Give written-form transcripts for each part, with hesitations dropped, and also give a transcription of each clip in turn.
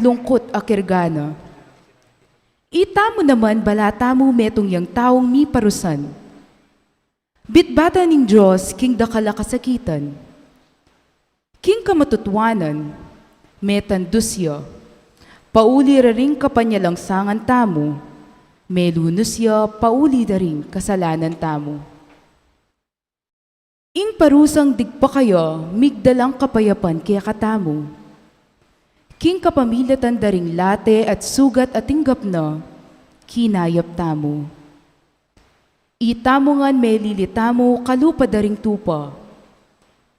lungkot akirgana. Ita mo naman balata mo metong yang taong mi parusan. Bitbata ning Diyos king dakala kasakitan. King kamatutwanan, metan dusya. Pauli ring kapanyalang sangan tamo, melunusya pauli ring kasalanan tamo. Ing parusang digpa kayo, migdalang kapayapan kaya katamo. King kapamilatan daring late at sugat at tinggap na, kinayap tamo. Itamo ngan melilitamo kalupa daring tupa.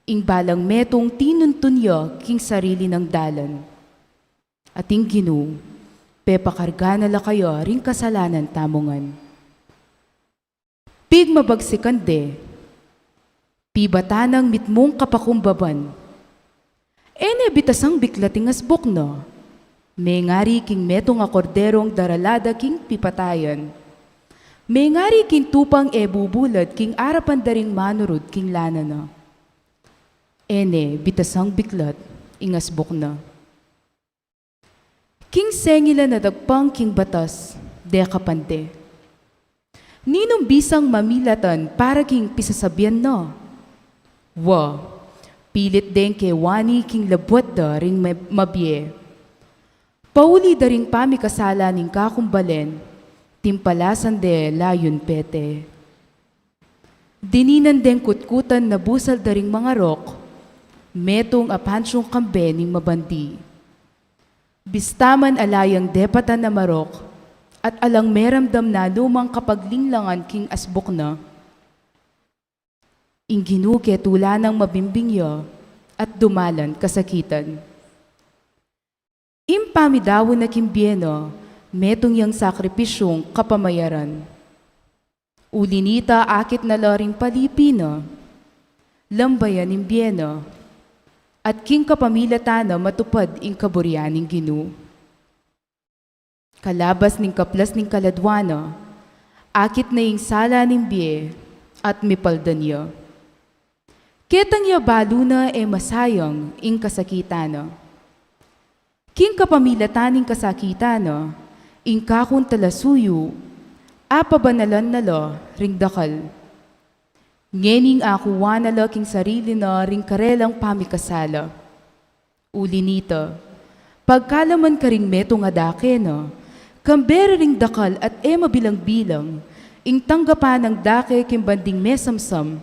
Ing balang metong tinuntunya king sarili ng dalan. Ating Ginu, pepakarga na la kayo ring kasalanan tamongan. Pig mabagsikan de, pibatanang mitmong kapakumbaban. Ene bitasang biklating asbok no, may ngari king metong akorderong daralada king pipatayan. May ngari king tupang ebubulad king arapan daring manurod king lana na. Ene bitasang biklat ingasbok na. King sengila na dagpang king batas, dekapante. Ninong bisang mamilatan para king pisasabyan no. Pilit din kay wani king labwat da ring mabye. Pauli da ring pamikasala ning kakumbalen, timpalasan de layon pete. Dininan den kutkutan na busal da ring mga rok, metong apansyong kambe ning mabandi. Bistaman alayang depatan na marok, at alang meramdam na lumang kapaglinglangan king asbok na, Inginu tula ng mabimbingyo at dumalan kasakitan. Impamidawon na kimbyeno, metong yang sakripisyong kapamayaran. Ulinita akit na loring palipino, lambayan imbyeno, at king kapamilatana matupad ing kaburyaning Ginu. Kalabas ning kaplas ning kaladwana, akit na ing sala ning biye at mipaldan niya. Ketang yabalo na masayang ing kasakitano. King kapamilataning kasakitano, ing kakun talasuyo, apabanalan nalo ring dakal. Ngening akuwa nalo king sarili na ring karelang pamikasala. Uli nito, pagkalaman ka ring metong adake no, kambere ring dakal at mabilang-bilang, ing tanggapan ng dake kimbanding mesamsam,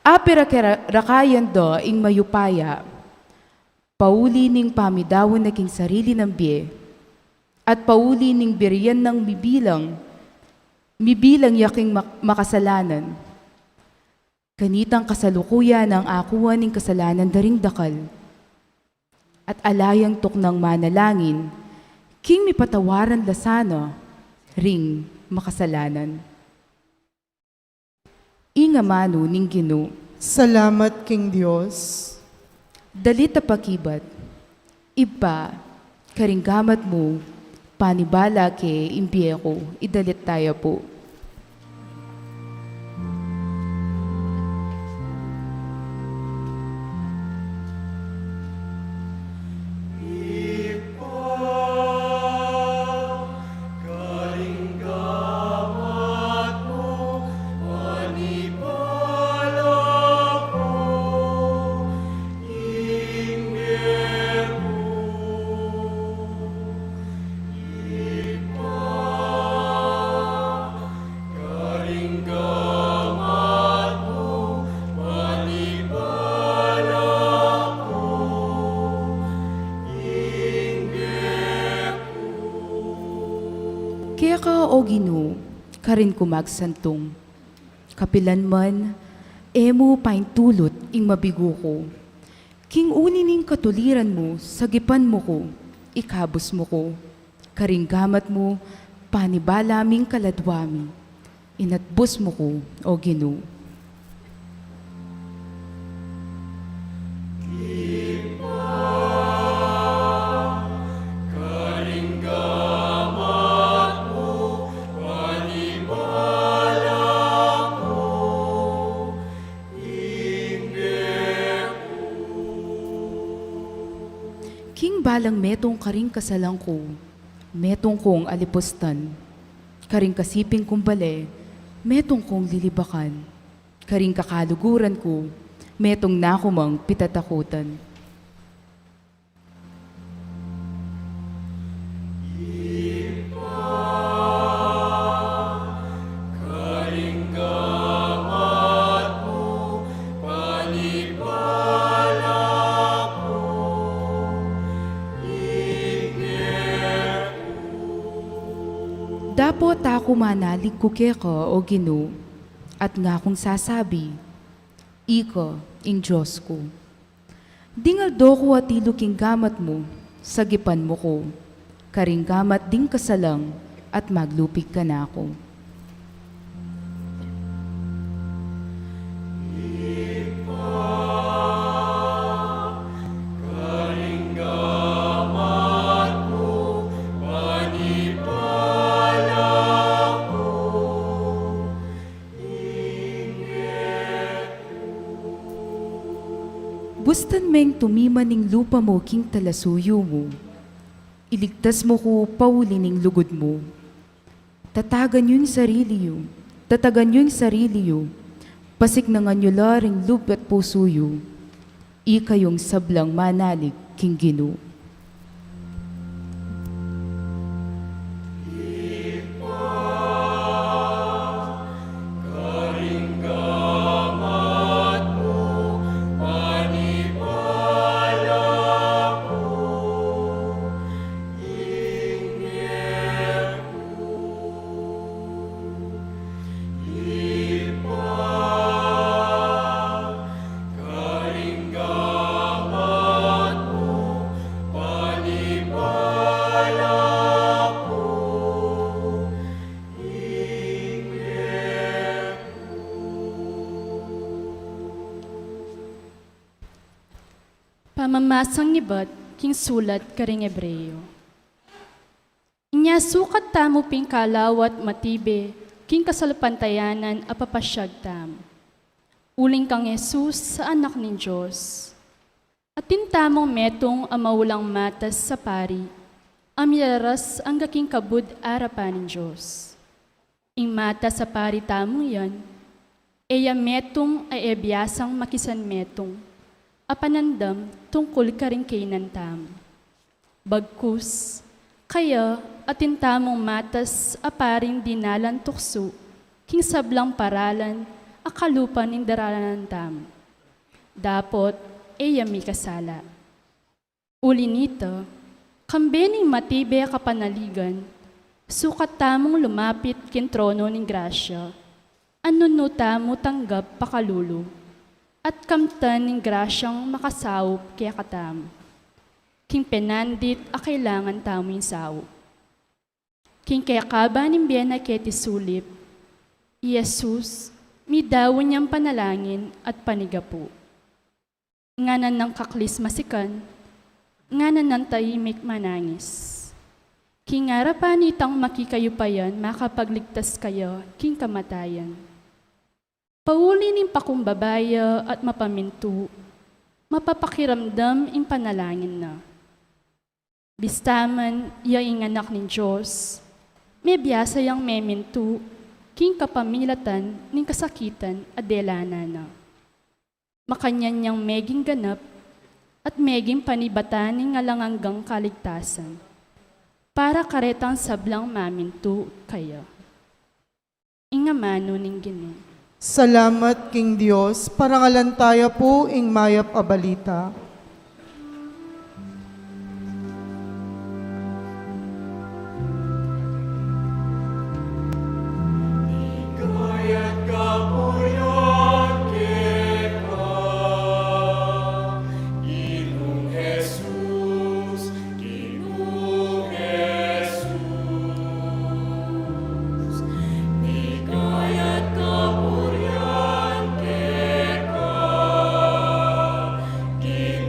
apira rakayan do ing mayupaya, pauli ning pamidawon na king sarili ng biye, at pauli ning biriyan ng mibilang yaking makasalanan. Kanitang kasalukuyan ng akuan ning kasalanan daring dakal, at alayang tuknang manalangin, king mipatawaran lasano, ring makasalanan. Ingamano ning Ginu. Salamat King Diyos. Dalita pakibat, iba, karinggamat mo, panibala ke imbiye ko, idalit tayo po. Kaya ka, O Ginu, karin kumagsantong. Kapilan man, emo paintulot ing mabigo ko. King unining katuliran mo, sagipan mo ko, ikabos mo ko. Karinggamat mo, panibalaming kaladwami. Inatbos mo ko, O Ginu. balang metong karing kasalang ko, metong kong alipustan, karing kasiping kumbale, metong kong lilibakan, karing kakaluguran ko, metong nakumang pitatakutan. Dapat ako manalig ko keka o Ginoo, at nga kong sasabi, Ika, ing Diyos ko. Dingal do ko at iluking gamat mo, sagipan mo ko, karing gamat ding kasalang, at maglupig ka na ako. Gustan meng tumiman ning lupa mo king talasuyo mo. Iligtas mo ko pauli ning lugod mo. Tatagan yung sarili yo, tatagan yung sarili yo. Pasik na nga nyo laring lub at puso yo. Ika yung sablang manalig king Ginoo. Pamamasang iba't king sulat karing Ebreyo. Inya sukat tamo ping kalawat matibe, king kasalpantayanan apapasyag tam. Uling kang Jesus sa anak ni Diyos. At tintamong metong amaulang matas sa pari, amilaras ang gaking kabud arapan ni Diyos. Ing mata sa pari tamong yan, eya metong ay ebiyasang makisan metong, apanandam tungkol karing kainantam. Bagkus, kaya atintamong matas aparing dinalan tukso, king sablang paralan, akalupan ing daralan tam. Dapot, mi kasala. Uli nito, kambening matibe kapanaligan, sukat tamong lumapit kin trono ning grasya, anuno tamo tanggap pakalulo, at kamtan ng grasyang makasawop kaya katam. King penandit a kailangan taming sawop. King kaya kaba ng biyana keti sulip, Jesus, midawon niyang panalangin at panigapo. Nganan ng kaklis masikan, nganan ng tahimik manangis. King arapan itang makikayupayan, makapagligtas kayo, king kamatayan. Pauli ning pakumbabaya at mapamintu, mapapakiramdam ing panalangin na. Bistaman, iya ing anak ni Diyos, may biyasa yang memintu, king kapamilatan ning kasakitan adelana na. Makanyan niyang meging ganap at meging panibatan ning alanganggang kaligtasan, para karetang sablang mamintu kaya. Ingamano ning Ginoo. Salamat, King Diyos, parangalantaya po ing mayap a balita. King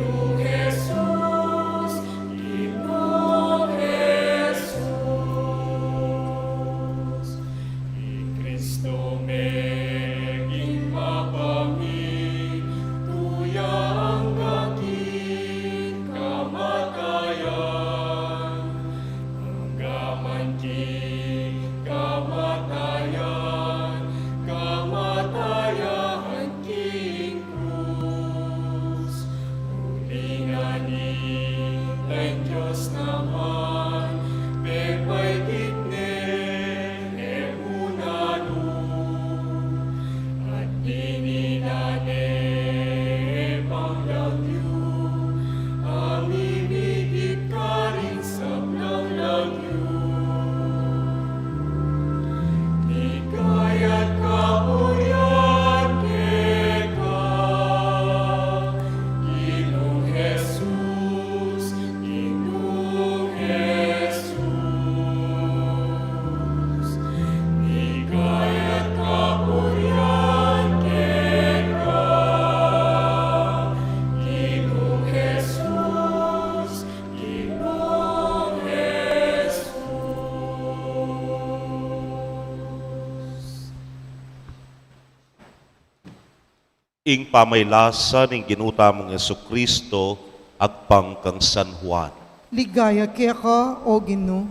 ing pamaylasa ning ginutamong Jesucristo agpang kang San Juan. Ligaya kaya ka, o Ginoo.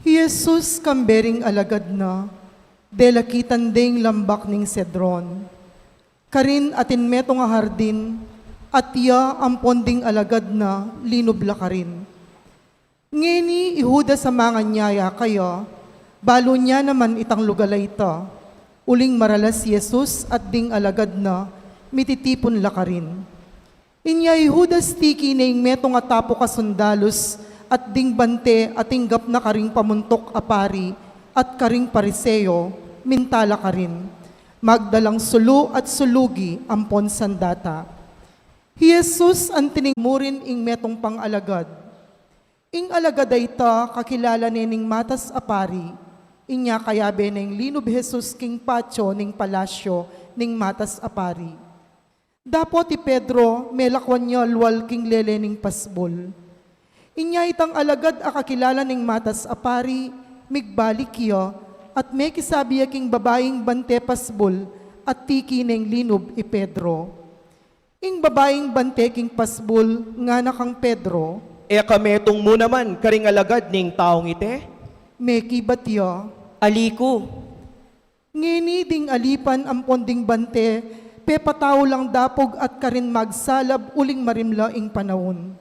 Jesus kambering alagad na, delakitan ding lambak ning Cedron. Karin atin meto nga hardin, at iya ang ponding alagad na linubla ka rin. Ngeni ihuda sa mga nyaya kaya, balo niya naman itang lugalay ta. Uling maralas Jesus at ding alagad na, mititipon la ka rin. Inya ihudas tiki na ing meto nga tapo ka sundalos, at ding bante at tinggap na karing pamuntok apari, at karing pariseo, mintala ka rin. Magdalang sulu at sulugi ampon sandata. Jesus ang tiningmurin ing metong pang-alagad. Ing alagad ay ta kakilala ning matas apari, inya kayabe ning linub Jesus king patio ning palasyo ning matas apari. Dapo ti Pedro melakwan niya luwal king lele ning pasbol. Inya itang alagad akakilala ning matas apari, migbalik iya, at may kisabi king babaeng bante pasbol at tiki ning linub i Pedro. Ing babaeng bante king pasbol nga na kang Pedro, E kametong mo naman karing alagad ning taong ite? may kibatya. Aliko. Ngini ding alipan ang ponding bante, pepataw lang dapog at karin magsalab uling marimla ing panahon.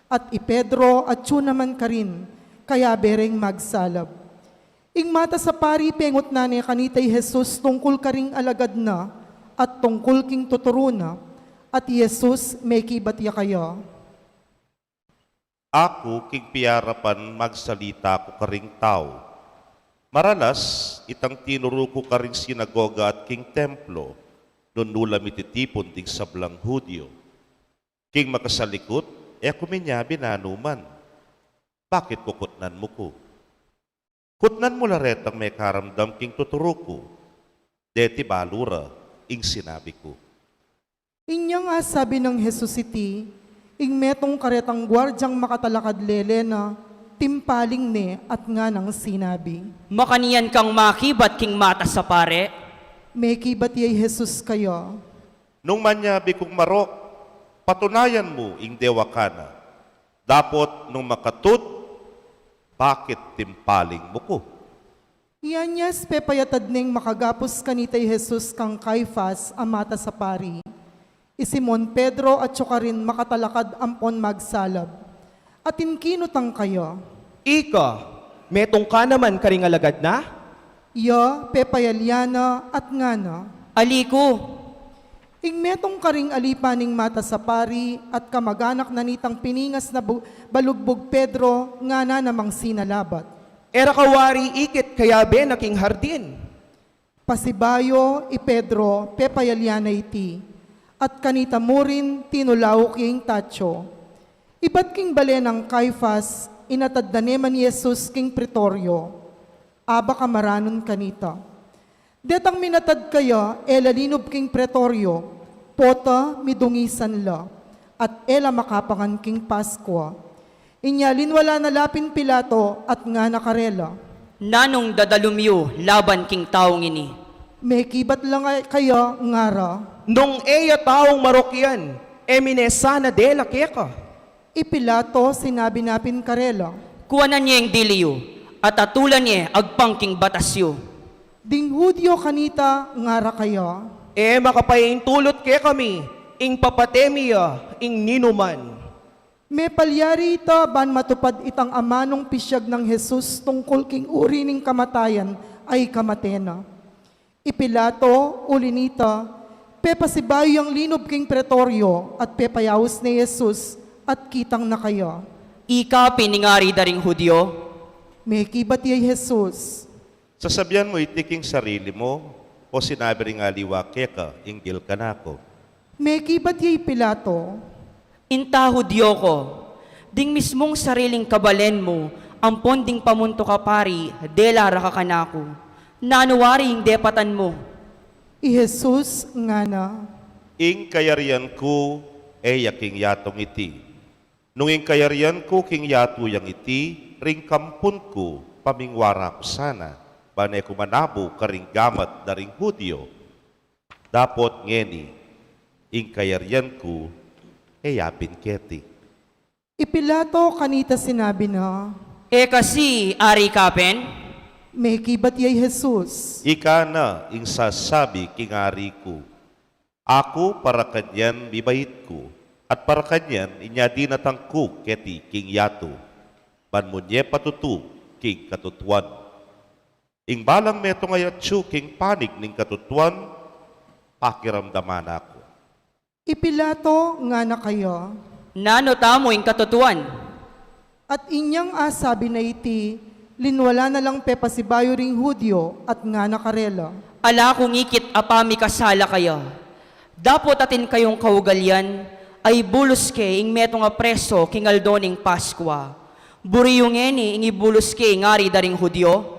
At i Pedro at siya naman karin, kaya bereng magsalab. Ing mata sa pari pengot na ni kanitay Jesus tungkol karing alagad na at tungkol king tuturuna, at Jesus may kibatya kaya. Ako king piyarapan magsalita ko karing tao. Maralas, itang tinuro ko karing sinagoga at king templo, nun nula mititipon ting sablang Hudyo. King makasalikot, kuminya binanuman. Bakit kukutnan mo ko? Kutnan mo laret ang may karamdam king tuturo ko. Deti balura, ing sinabi ko. Inya nga sabi ng Jesus iti, ing metong karetang gwardyang makatalakad lele na, timpaling ne at nga nang sinabi. Makaniyan kang makibat king mata sa pare. May kibat yay Jesus kayo. Nung manyabi kong marok, patunayan mo ing dewa ka na. Dapot nung makatut, bakit timpaling mo ko? Ianyas pepayatad ning makagapos kanitay Jesus kang Caifas amata sa pari. Simon Pedro at rin makatalakad ampon magsalab. At inkinutang kayo. Ika, metong ka naman karing alagad na? Iya, pepayalyana at ngana. Aliko, Ing metong karing alipaning mata sa pari at kamaganak na nitang piningas na balugbog Pedro ngana namang sinalabat. Era kawari ikit kaya ben aking hardin. Pasibayo i Pedro pepayalyana iti. At kanita mo rin tinulaw king tacho. Ibat king bale ng Caifas, inatad na neman ni Jesus king pretoryo. Aba kamaranon kanita. Detang minatad kaya, elalinob king pretoryo, pota midungisan la, at ela makapangan king Paskwa. Inyalin wala na lapin Pilato at nga nakarela. nanong dadalumyo laban king taong ini. May kibat lang kaya ngara. Nung eya taong marokyan, eminesana de la keka. Ipilato sinabi napin karela. Kuwanan niya yung diliyo, at atulan niya agpang king batasyo. Ding Hudyo kanita ngara kaya. E makapaing tulot ke kami, ing papatemiya, ing ninuman. May palyari ita ban matupad itang amanong pisyag ng Jesus tungkol king uri ning kamatayan ay kamatena. Ipilato, ulinita, pepasibayo ang linob king pretoryo at pepayawos ni Jesus at kitang na kaya. Ika piningari daring Hudyo, May kibat yay Jesus. Sasabihan mo itiking sarili mo o sinabi ring aliwa keka, inggil ka na ako. May kibat yay Pilato. inta Hudyo ko, ding mismong sariling kabalen mo, ang ponding pamunto ka pari, delara ka kanako, nanuwari yung depatan mo. I Jesus nga na. Ing kayarian ko ay yaking yatong iti. Nung ing kayarian ko king yato yang iti, ring kampun ko pamingwara ko sana, banay ko manabo karing gamat daring Hudyo. Dapot ngeni, ing kayarian ko ay yapin keti. Ipilato kanita sinabi na, Kasi, Ari Kapen, may kibat yay Jesus. Ika na ing sasabi king ari ko. Ako para kanyan bibait ko, at para kanyan inya dinatang ko keti king yato. Banmunye patutu king katutuan. Ing balang meto ngayatsu king panig ning katutuan, pakiramdaman ako. Ipilato nga na kaya. nanota mo yung katutuan. At inyang asabi na iti, linwala na lang pepasibayo ring Hudyo at nga nakarela. Ala kung ikit apami kasala kayo. Dapot atin kayong kaugalyan, ay bulos ke ing meto nga preso king aldoning Paskwa. Buriyong eni ing ibulos ke ngari daring Hudyo.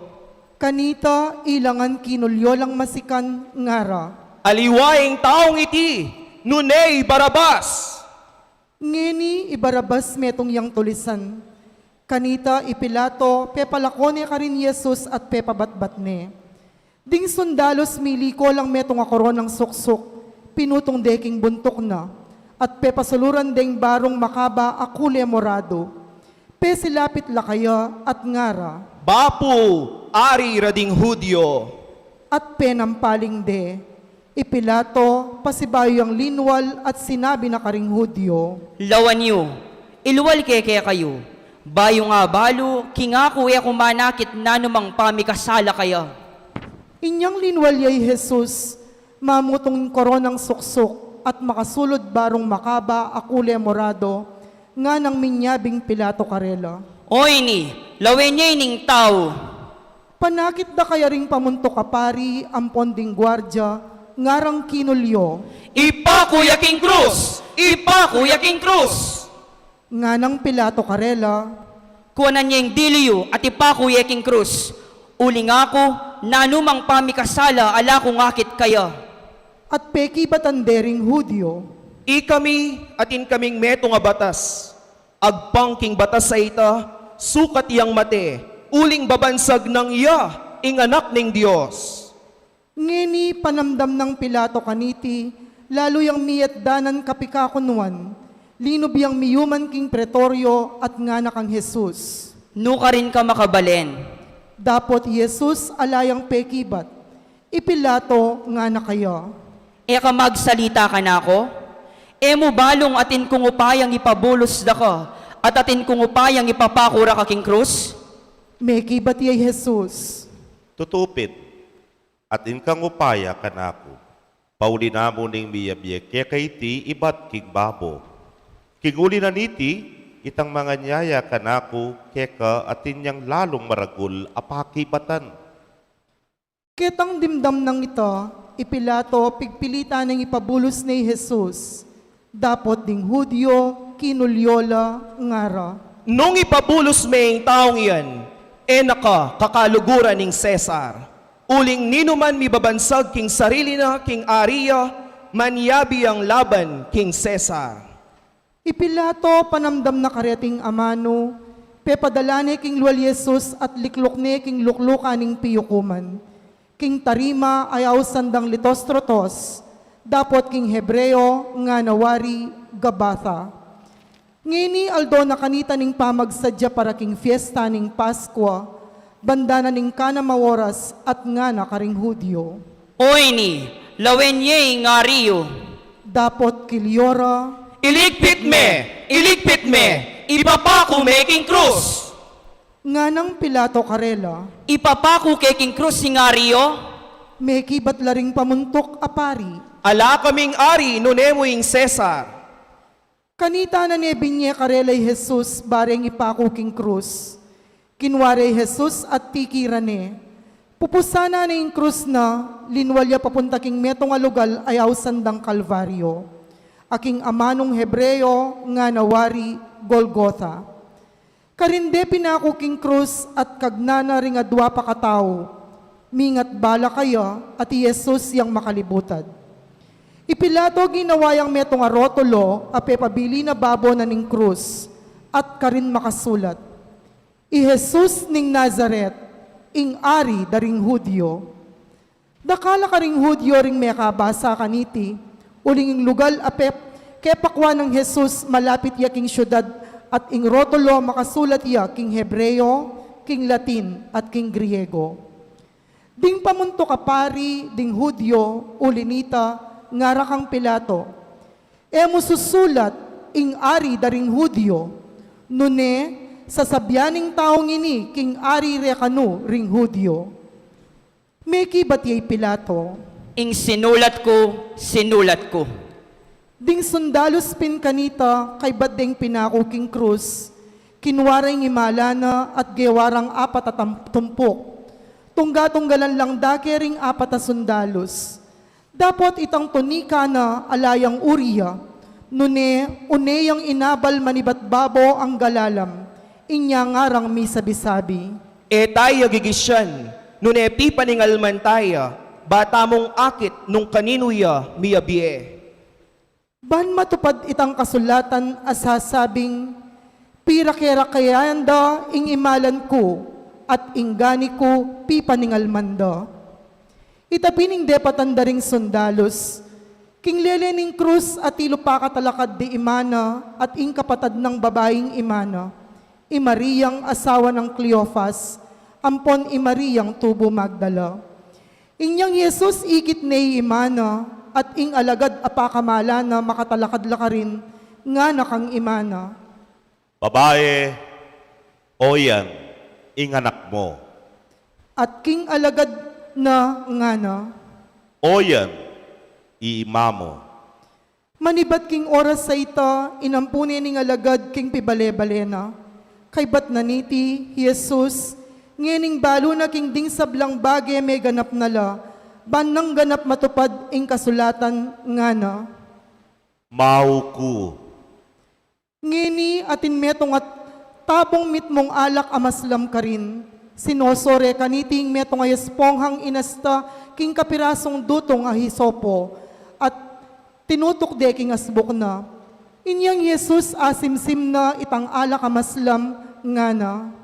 Kanita ilangan kinulyo lang masikan ngara. Aliwaing taong iti, nunay Barabas. Ngeni ibarabas metong yang tulisan. Kanita ipilato pepalakone ka rin Jesus at pepabatbat ne. Ding sundalos miliko lang metong nga koronang suksok, pinutong deking buntok na, at pepasuluran deng barong makaba akule morado. Pesilapit la kaya at ngara, Bapu, Ari rading Hudyo. at penampaling de. Ipilato, pasibayo ang linwal at sinabi na karing Hudyo. Lawan nyo, iluwal kaya kayo. Bayo nga balo, kingako e kumanakit nanumang pamikasala kayo. Inyang linwal yay Jesus, mamutong koronang suksok at makasulod barong makaba akule morado, nga ng minyabing Pilato karela. Oy ni, lawen niya ining tao. Panakit da kaya ring pamunto kapari ang ponding gwardya, ngarang kinulyo, Ipakuyaking krus! Ipakuyaking krus! nga ng Pilato karela, Kuwanan niya yung diliyo at ipakuyeking krus. Uling ako, nanumang pamikasala ala kung akit kayo. at peki batandering Hudyo, Ikami atin kaming meto nga batas. Agpangking batas sa ita, sukat iyang mate, uling babansag ng iya, ing anak ning Diyos. ngeni panamdam ng Pilato kaniti, lalo yang miyat danan kapikakunwan, linob yang miyuman king pretoryo at nga na kang Jesus. Nuka rin ka makabalen. Dapot Jesus alayang pekibat, ipilato nga na kaya. Ka magsalita ka na ako? Mo balong atin kung upayang ipabulos da ka, at atin kung upayang ipapakura ka king krus? May kibat yay Jesus. Tutupid, at inkang upaya kanako. Pauli na mo ning miyabye kay ti ibat king babo. Kinguli na niti, itang mga nyaya kanako keka atin yang lalong maragul apakibatan. Ketang dimdam ng ito, ipilato pigpilita ng ipabulos ni Jesus. Dapot ding Hudyo, kinulyola, ngara. Nung ipabulos may taong iyan, naka kakaluguran ning Cesar. Uling ninuman mi babansag king sarili na king Aria, manyabi ang laban king Cesar. Ipilato panamdam na kareting amano, pepadalane king luwal Jesus at liklokne king luklukaning piyukuman. King tarima ayaw sandang litostrotos, dapot king Hebreo nga nawari Gabatha. Ngini aldo na kanita ning pamagsadya para king fiesta ning Paskwa, bandana ning kana maworas at nga na karing Hudyo. Oy ni, lawen niya ngariyo. Dapot kilyora, Iligpit me, ipapako me king krus. Nga ng Pilato karela, Ipapako kay King Cruz si Ngario, may kibat laring pamuntok apari. Ala kaming ari nunemoing Cesar. Kanita na ni Binye karelay Jesus bareng ipako king krus. Kinware Jesus at tikirane. Pupusana na yung krus na linwalya papunta king metong alugal ay sandang Kalbaryo. Aking amanong Hebreo nga nawari Golgotha. Karinde pinako king krus at kagnana ring adwa pa katao. Mingat bala kaya at Jesus yang makalibutad. Ipilato ginawayang metong arotolo ape pabili na babo na ning krus at karin makasulat. I Jesus ning Nazaret, ing ari daring Hudyo. Dakala ka ring Hudyo ring mekabasa kaniti, uling ing lugal ape kepakwa ng Jesus malapit ya king syudad at ing rotolo makasulat ya king Hebreo, king Latin at king Griego. Ding pamunto ka pari, ding Hudyo, ulinita, ngara kang Pilato. Emo susulat, ing ari daring Hudyo, nune, sasabyaning taong ini, king ari rekano ring Hudyo. May kibat yay Pilato, ing sinulat ko. ding sundalos pin kanita, kay badeng pinako king krus, kinwaring imalana at gewarang apat at tumpok, tungga-tunggalan lang dakering apat at sundalos. Dapat itang tunika na alayang uriya, nune uneyang inabal manibat babo ang galalam, inya ngarang mi sabi-sabi. E tayo gigisyan, nune pipaningalman tayo, bata mong akit nung kaninuya miyabie. Ban matupad itang kasulatan asasabing, pirakera kayanda ing imalan ko, at inggani ko pipaningalmanda. Itapining depatanda ring sundalos, king lelening krus at ilupa katalakad di imana at ing kapatad ng babaeng imana, imariyang asawa ng Cleophas, ampon imariyang tubo Magdala. Inyang Jesus ikit ne imana at ing alagad apakamala na makatalakad lakarin nga nakang imana. Babae, o yan, ing anak mo. At king alagad na ngana. O yan, iima mo. Manibat king oras sa ita, inampunin ning alagad king pibale-balena. Kay bat naniti, Jesus, ngening balo na king ding sablang bage may ganap nala, banang ganap matupad ing kasulatan ngana. Mauku. Ngeni atin metong at tabong mitmong alak amaslam ka rin. Sinosore kaniting metong ayasponghang inasta king kapirasong dutong ahisopo at tinutok de king asbok na. Inyang Jesus asimsim na itang alak amaslam ngana.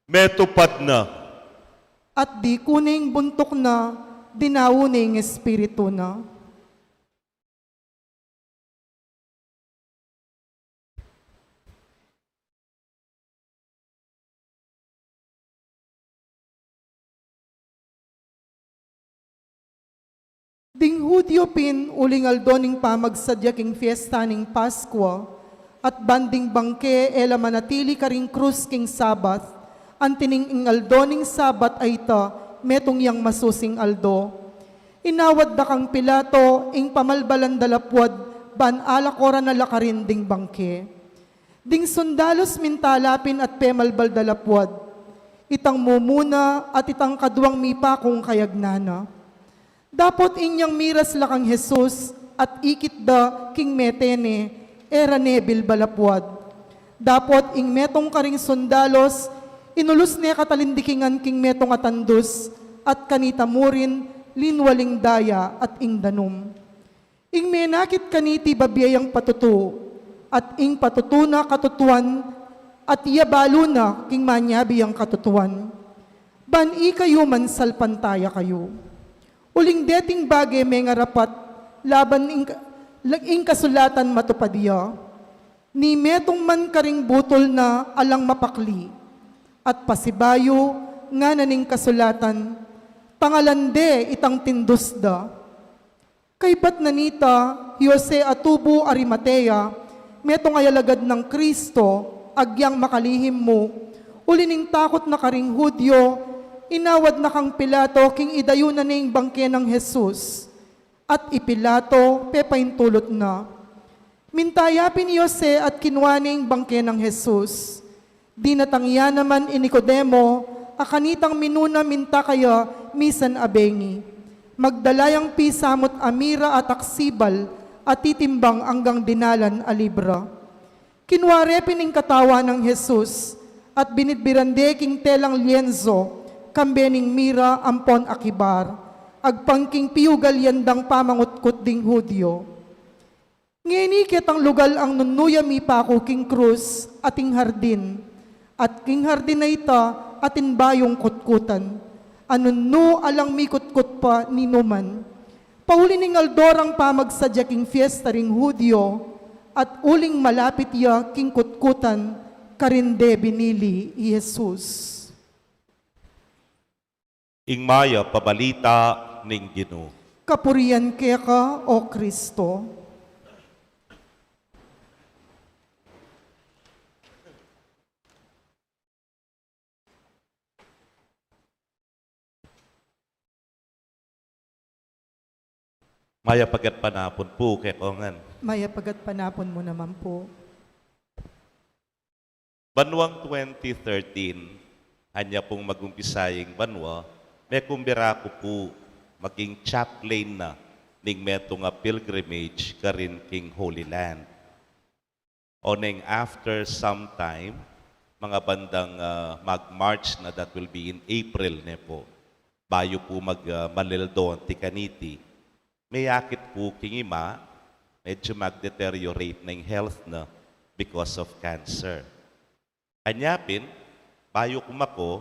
Metupad na. At di kuning buntok na dinawuning espiritu na. Ding Hudyo pin uling aldoning pamagsadya king fiesta ning Paskwa at banding bangke ela manatili karing krus king Sabat antining ing aldoning Sabat ay ta metong yang masusing aldo. Inawad da kang Pilato ing pamalbalan dalapwad ban alakora na lakarin ding bangke. Ding sundalos mintalapin at pemalbal dalapwad. Itang mumuna at itang kaduang mipa kung kayagnana. Dapot inyang miras lakang Jesus at ikit da king metene era nebil balapwad. Dapot ing metong karing sundalos inulus ne katalindikingan king metong atandus at kanita murin linwaling daya at ing danum. Ing menakit kaniti babiyayang patutu at ing patutuna katutuan at iyabalo na king manyabi ang katutuan. Ban kayo man salpantaya kayo. Uling deting bagay may ngarapat, laban ing kasulatan matupadiya, ni metong man karing butol na alang mapakli, at pasibayo nga naning kasulatan, pangalande itang tindusda. Kay ba't nanita, Jose Atubo Arimatea, metong ayalagad ng Kristo, agyang makalihim mo, ulining takot na karing Hudyo, inawad na kang Pilato, king idayunan ning bangke ng Jesus, at ipilato, pepaintulot na. Mintayapin ni Jose at kinwaning bangke ng Jesus. Di natangya naman ni Nicodemo, akanitang minuna minta kaya misan abengi. Magdalayang pisamot amira at aksibal at titimbang anggang dinalan a libra. Kinware pining katawa ng Jesus at binidbirande king telang lienzo, kambening mira ampon akibar, agpangking piyugal yandang pamangutkot ding Hudyo. Nginikit ang lugal ang nunuya mi pako king krus ating hardin, at king hardin na ita atin bayong kutkutan. Anunno alang mikot-kot pa ni Numan. Pauli ning aldorang pamagsadya king fiesta ring Hudyo, at uling malapit ya king kutkutan, karinde binili i Jesus. Ingmaya pabalita ning Ginoo. Kapurian kaya ka, O Kristo. Maya pagat panapon po kay kongan. Maya pagat panapon mo naman po. Banwang 2013, hanya pong magumpisayeng banwa, may kumbira ko po maging chaplain na ning meto nga pilgrimage karin king Holy Land. O ning after some time, mga bandang mag-March na, that will be in April ne po, bayo po mag-Malildo Tikaniti, may akit po king ima, medyo mag-deteriorate na yung health na because of cancer. Anyapin, bayo kumako,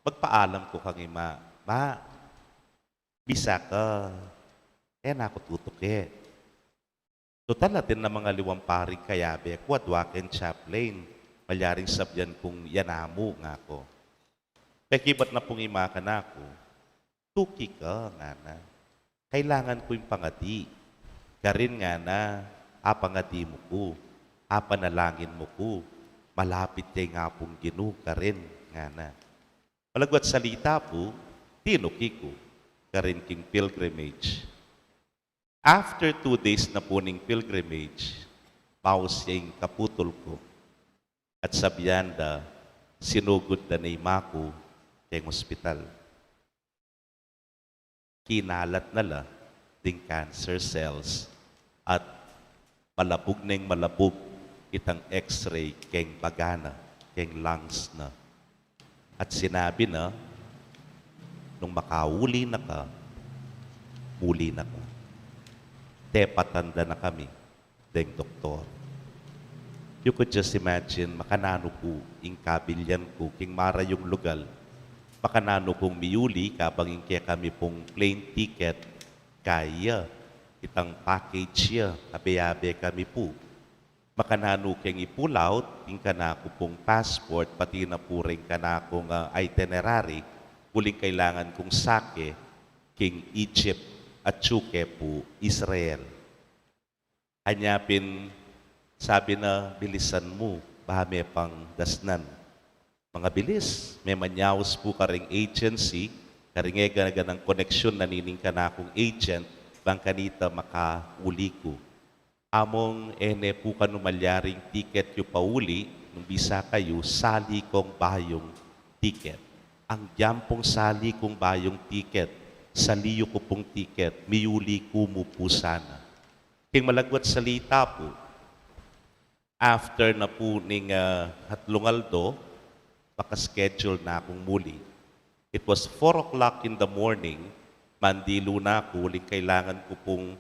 magpaalam ko kang ima, ma, bisa ka, na ako tutuki. Total natin na mga liwang paring kayabe, kuwadwaken chaplain, malyaring sabyan kong yanamu nga ako. Pekibat na pong ima ka na ako, tuki ka nga na. Kailangan ko yung pangati. Karin nga na, apangati mo ko, apanalangin mo ko, malapit kay nga pong Ginoo karin nga na. Malagwat salita po, tinuki ko, karin king pilgrimage. After 2 days na po ning pilgrimage, paus yung kaputol ko, at sabyanda, sinugod na ni Maku kayong ospital. Kinalat nala ding cancer cells at malabog itang x-ray keng bagana, keng lungs na. At sinabi na, nung makauli na ka, muli na ka. Patanda na kami, deng doktor. You could just imagine, makanano po, ing kabilyan ko, king mara yung lugal, makanano pong miyuli, kabang kaya kami pong plane ticket, kaya itang package ya, abe-abe kami po. Makanano keng i-pull out, ing kanako pong passport, pati na po rin kanakong itinerary, uling kailangan kong sake, king Egypt, at Chuke po, Israel. Anyapin, sabi na, bilisan mo, bahame pang dasnan. Mga bilis, may manyaws po karing agency, karingega ng koneksyon na nining ka na akong agent, bang kanita makauli ko. Among ene po kanumalyaring ticket yung pauli, nung bisa kayo, sali kong bayong ticket. Ang jampong sali kong bayong ticket, saliyo ko pong ticket, miyuli ko mo po sana. King malagwat salita po, after na po ning Hatlungaldo, makaschedule na akong muli. It was 4 o'clock in the morning, mandilo na ako, uling kailangan ko pong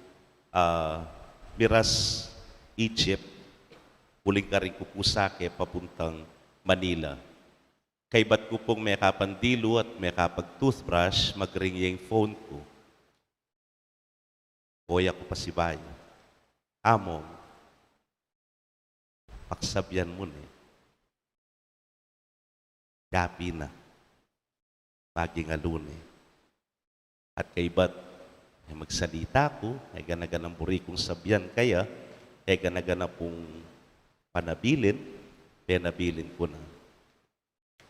miras Egypt, uling ka rin ko po sake papuntang Manila. Kay ba't ko pong may kapandilo at may kapag-toothbrush, mag-ring yung phone ko. Boya ko pa si Bayo. Among, paksabyan mo na. Gapi na. Maging alune. At kay ba't magsalita ko, ay ganaganang buri kong sabyan kaya, ay ganagana pong panabilin, penabilin ko na.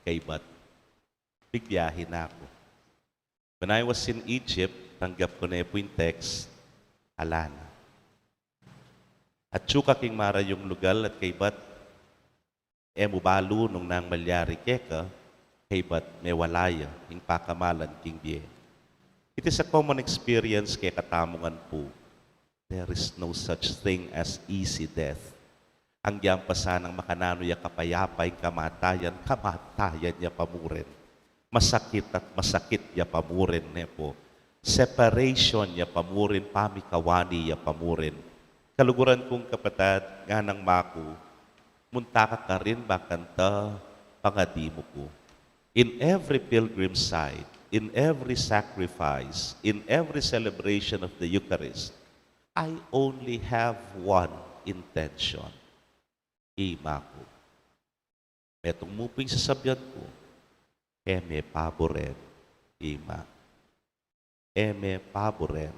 Kay ba't bigbiyahe na ako. When I was in Egypt, tanggap ko na po yung text, alana. At tsuka king mara yung lugal at kay ba't mubalo nung nang malyari keka, kay ba't may walaya, yung pakamalan king biye. It is a common experience kay katamungan po. There is no such thing as easy death. Ang yampasan ng makanano ya kapayapay kamatayan, kamatayan ya pamurin. Masakit at masakit ya pamurin ne po. Separation ya pamurin, pamikawani ya pamurin. Kaluguran kong kapatid, nga ng maku, munta ka rin bakanta pangadi mo ko. In every pilgrim site, in every sacrifice, in every celebration of the Eucharist, I only have one intention. Ima ko. Metong muping sasabyan ko, eme paboren, ima. Eme paboren,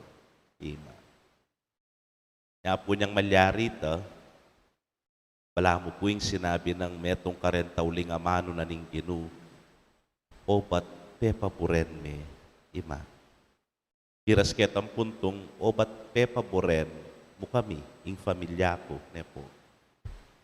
ima. Kaya po niyang malyari ito, wala mo po yung sinabi ng metong karentauling amano na ning ginu, o ba't pepa buren me, ima. Kiras ketang puntong, o ba't pepa buren mo kami, yung familia ko, nepo.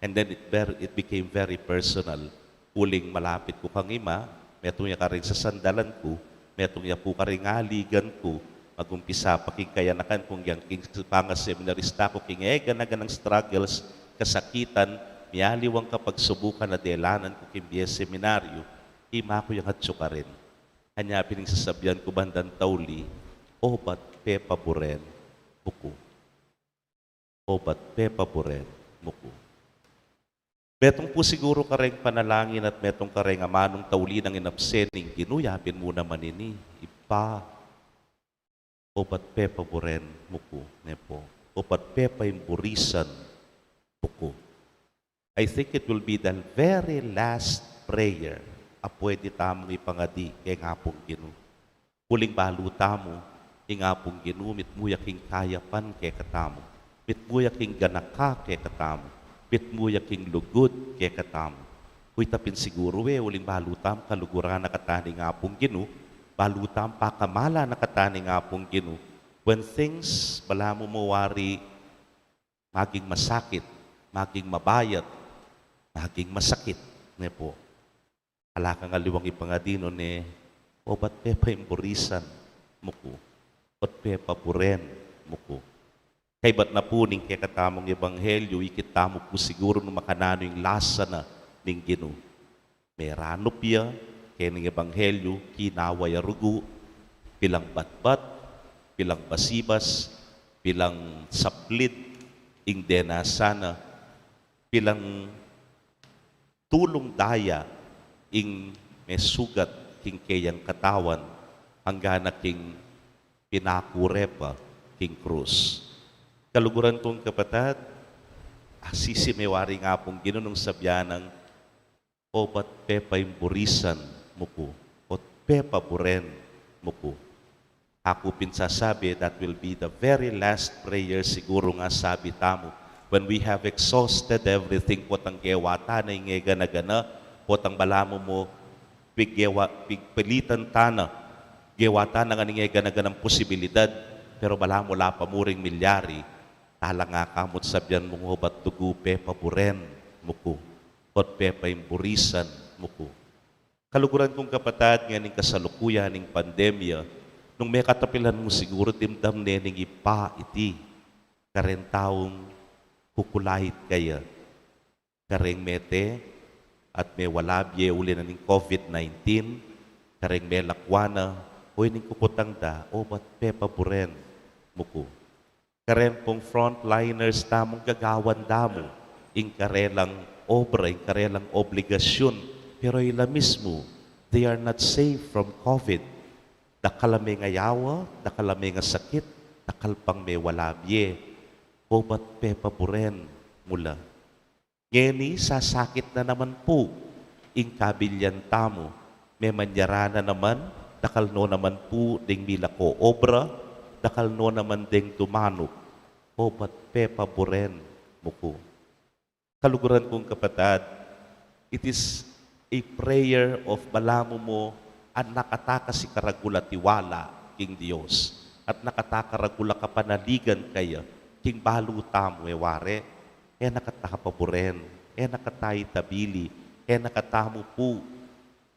And then it became very personal. Uling malapit ko kang ima, metong niya ka rin sa sandalan ko, metong niya po ka rin aligan ko, magumpisa pa king kayanakan kung yang king pangas seminarista ko, king ganagan ng struggles, kasakitan, miyaliwang kapag subukan na delanan ko king biya seminaryo, ima ko yung hatso ka rin. Hanya pining sasabihan ko bandan tauli, o ba't pepa buren, muko. O ba't pepa buren, muko. Metong po siguro ka rin panalangin at metong ka rin amanong tauli ng inabsening, ginuyapin mo naman ini, ipa. O ba't pepa buren, muko, nepo. O ba't pepa yung burisan, muko. I think it will be the very last prayer a pwede tamong ipangadi kay ngapong ginu. Huling baluta mo, ingapong ginu, mitmuya king kayapan kay katamo. Mitmuya king ganaka kay katamo. Mitmuya king lugod kay katamo. Huy tapin siguro huling balutam kaluguran na katani ngapong ginu, balutam pakamala na katani ngapong ginu. When things bala mo mawari, maging masakit, maging mabayat, maging masakit, ne po. Alakang aliwang ipangadino ni, o ba't pepa imburisan mo ko? Ba't pepa buren mo ko? Kay ba't na po ning kaya katamong ebanghelyo, ikita mo po siguro nung makanano yung lasa na ning ginu. May ranopya, kaya ning ebanghelyo, kinaway arugo, pilang batbat, pilang basibas, pilang saplid, ing dena sana, pilang tulong daya, ing may sugat king kayang katawan hanggang king pinakurepa king krus. Kaluguran kong kapatid, asisimewari nga pong ginunong sabyanang o ba't pepa yung burisan mo ko, o pepa buren mo ko. Ako pinsasabi, that will be the very last prayer siguro nga sabi tamo. When we have exhausted everything, potang gewata na ingegana-gana, potang balamo mo, pigpilitan tana, gewata na nga ingegana-ganang posibilidad, pero balamo la pamuring milyari, tala nga kamot sabyan mo ngo, ba't dugo pepa buren mo ko, ba't pepa yung burisan mo ko. Kaluguran kong kapatid, nga ning kasalukuyan, ning pandemya, nung may katapilan mo siguro, timdam nening ipa iti, karen taong kukulahit kaya, kareng mete, at may walabye uli na ning COVID-19, kareng may lakwana, o ning kukutang da, o ba't pepa buren mo ko. Karen pong frontliners tamong gagawan damo, ing karelang obra, ing karelang obligasyon, pero ila mismo, they are not safe from COVID. Dakalame nga yawa, dakalame nga sakit, dakalpang may walabye, o ba't pepa buren mula. Ngeni, sasakit na naman po, ing kabilyan tamo, may manyara na naman, dakalno naman po, ding mila ko obra, dakal no naman ding dumanok, o ba't pepaboren mo ko. Kaluguran kong kapatid, it is a prayer of balamo mo ang nakataka si karagula tiwala king Dios at nakatakaragula ka panaligan kaya king baluta mo eware nakatapaboren nakatay tabili nakatamo po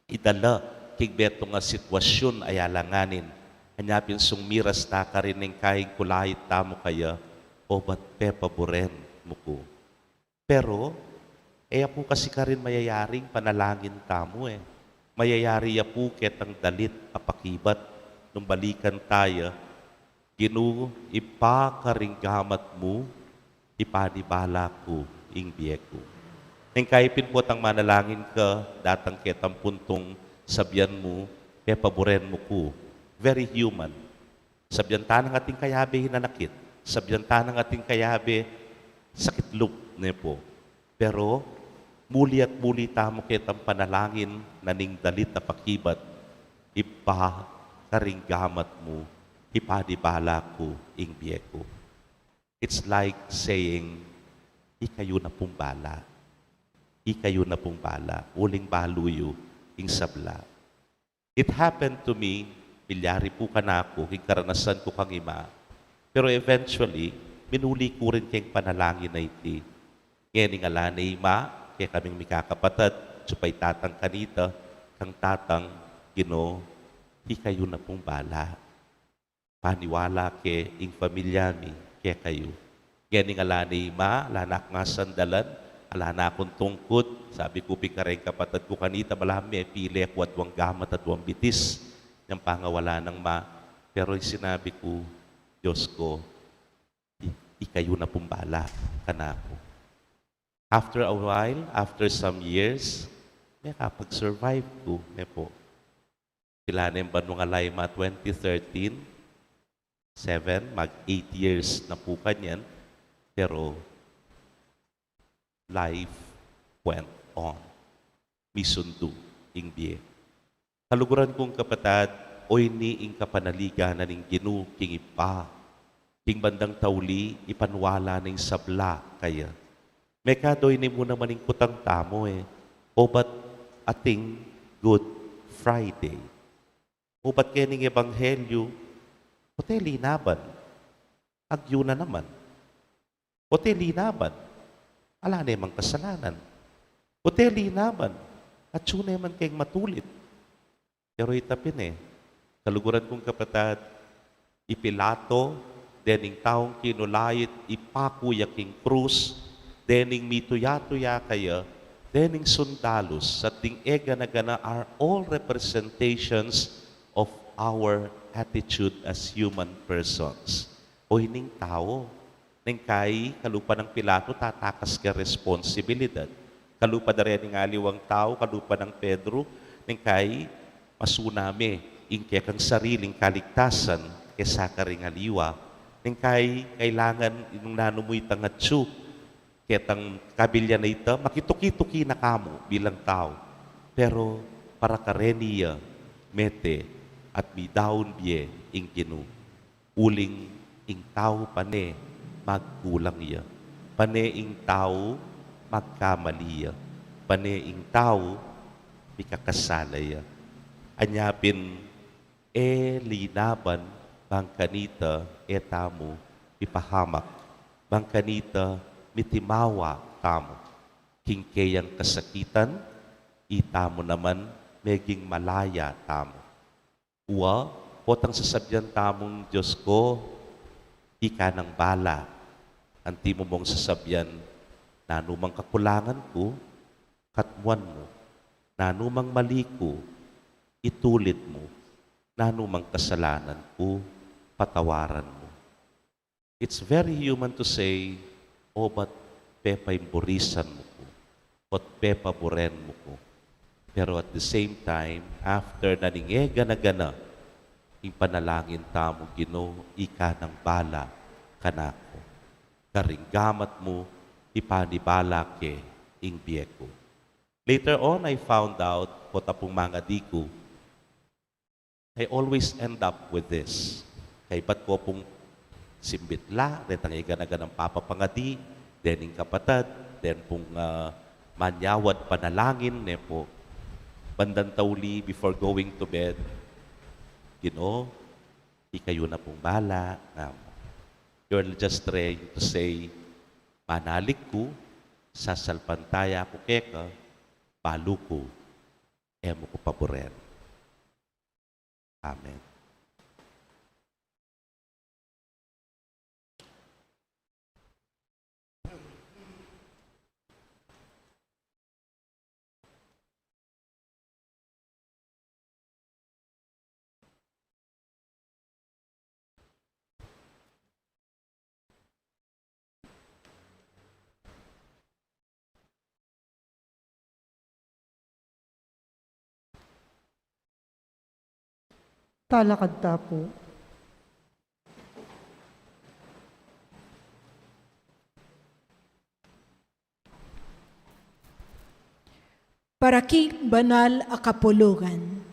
idala king beto nga sitwasyon ay alanganin hanyapin sung miras ta ka rin ng kaing kulahit tamo kaya o ba't pepaboren mo ko. Pero po kasi ka rin mayayaring panalangin tamo mayayari ya po ketang dalit apakibat nung balikan tayo, Ginoo, ipakaringgamat mo, ipanibala ko, ing biyeko. Nang kaipin po tang manalangin ka, datang ketang puntong sabyan mo, paboren mo ko. Very human. Sabyan ta ng ating kayabe hinanakit. Sabyan ta ng ating kayabe sakitlog ne po. Pero, muli at muli tamo ketang panalangin na ning dalit na pakibat, ipakaringgamat mo, ipanibala ko, ing biyeko. It's like saying, ikayo na pong bala. Ikayo na pong bala. Uling baluyo, ing sabla. It happened to me, milyari po ka na ako, king karanasan ko kang ima. Pero eventually, minuli ko rin kayong panalangin na iti. Ngayon nga na ima, kaya kaming mikakapatad, supay tatang kanita, kang tatang, Ginoo, ikayo na pong bala. Paniwala ke ing pamilya mi, kaya kayo. Ngayon nga ni ima, lanak nga sandalan, ala na akong tungkod, sabi ko rin kapatid ko kanita, malami, pili ako at wang gamat at wang bitis, yung pangawala ng ma. Pero yung sinabi ko, Diyos ko, ikayo na pong bala, kanako. After a while, after some years, may kapag-survive ko, may po. Sila na yung banong alayma 2013, 7, mag-8 years na po kanyan, pero life went on. Misundu, ing biye. Kaluguran kong kapatid, oy ni ing kapanaliga na ning Ginoo king ipa. King bandang tauli, ipanwala ning sabla kaya. Mekadoy ni mo naman ing kutang tamo O ba't ating Good Friday? O ba't kening ebanghelyo? Ote linaban. Agyo na naman. Ote linaban. Ala na emang kasalanan. Ote linaban. At yun naman kayong matulit. Pero itapin kaluguran kong kapatid, ipilato, dening taong kinulayit, ipakuya king krus, dening mituya-tuya kaya, dening sundalos, sa ting ega na gana are all representations of our attitude as human persons. O hining tao, nang kay kalupa ng Pilato, tatakas ka responsibilidad. Kalupa na rin ng aliwang tao, kalupa ng Pedro, nang kay masunami, ingke kang sariling kaligtasan, kesa ka ring aliwa, nang kay kailangan inong nanumoy tangatsu, ketang kabilya na ito, makituki-tuki na kamo bilang tao. Pero para kareniya, mete, at bidaon biye, ing Ginoo. Uling ing tao pane, magkulang iya. Pane ing tao, magkamali iya. Pane ing tao, mikakasala iya. Anyapin, linaban, bang kanita, tamo, ipahamak. Bang kanita, mitimawa tamo. Kingkeyang kasakitan, itamo naman, meging malaya tamo. Uwa, potang sasabyan tamong Diyos ko, ika ng bala. Anti mo mong sasabyan, nanumang kakulangan ko, katmuan mo. Nanumang mali ko, itulit mo. Nanumang kasalanan ko, patawaran mo. It's very human to say, o ba't pepaimburisan mo ko? Ba't pepaboren mo ko? Pero at the same time, after naningega na gana, yung panalangin tamo, Ginoo, ika ng bala, kanako. Karinggamat mo, ipanibala ke, ing biyeko. Later on, I found out, po tapong mga diko, I always end up with this. Kay ba't ko pong simbitla, netang iganagan ng Papa Pangadi, dening kapatad, den pong manyawad panalangin, ne po, bandang tauli before going to bed, Ginoo, di kayo na pong bala. You're just trying to say, manalig ko, sasalpantaya ko keka, palo ko, emo ko paboren. Amen. Talakad ta po. Para banal a kapulungan.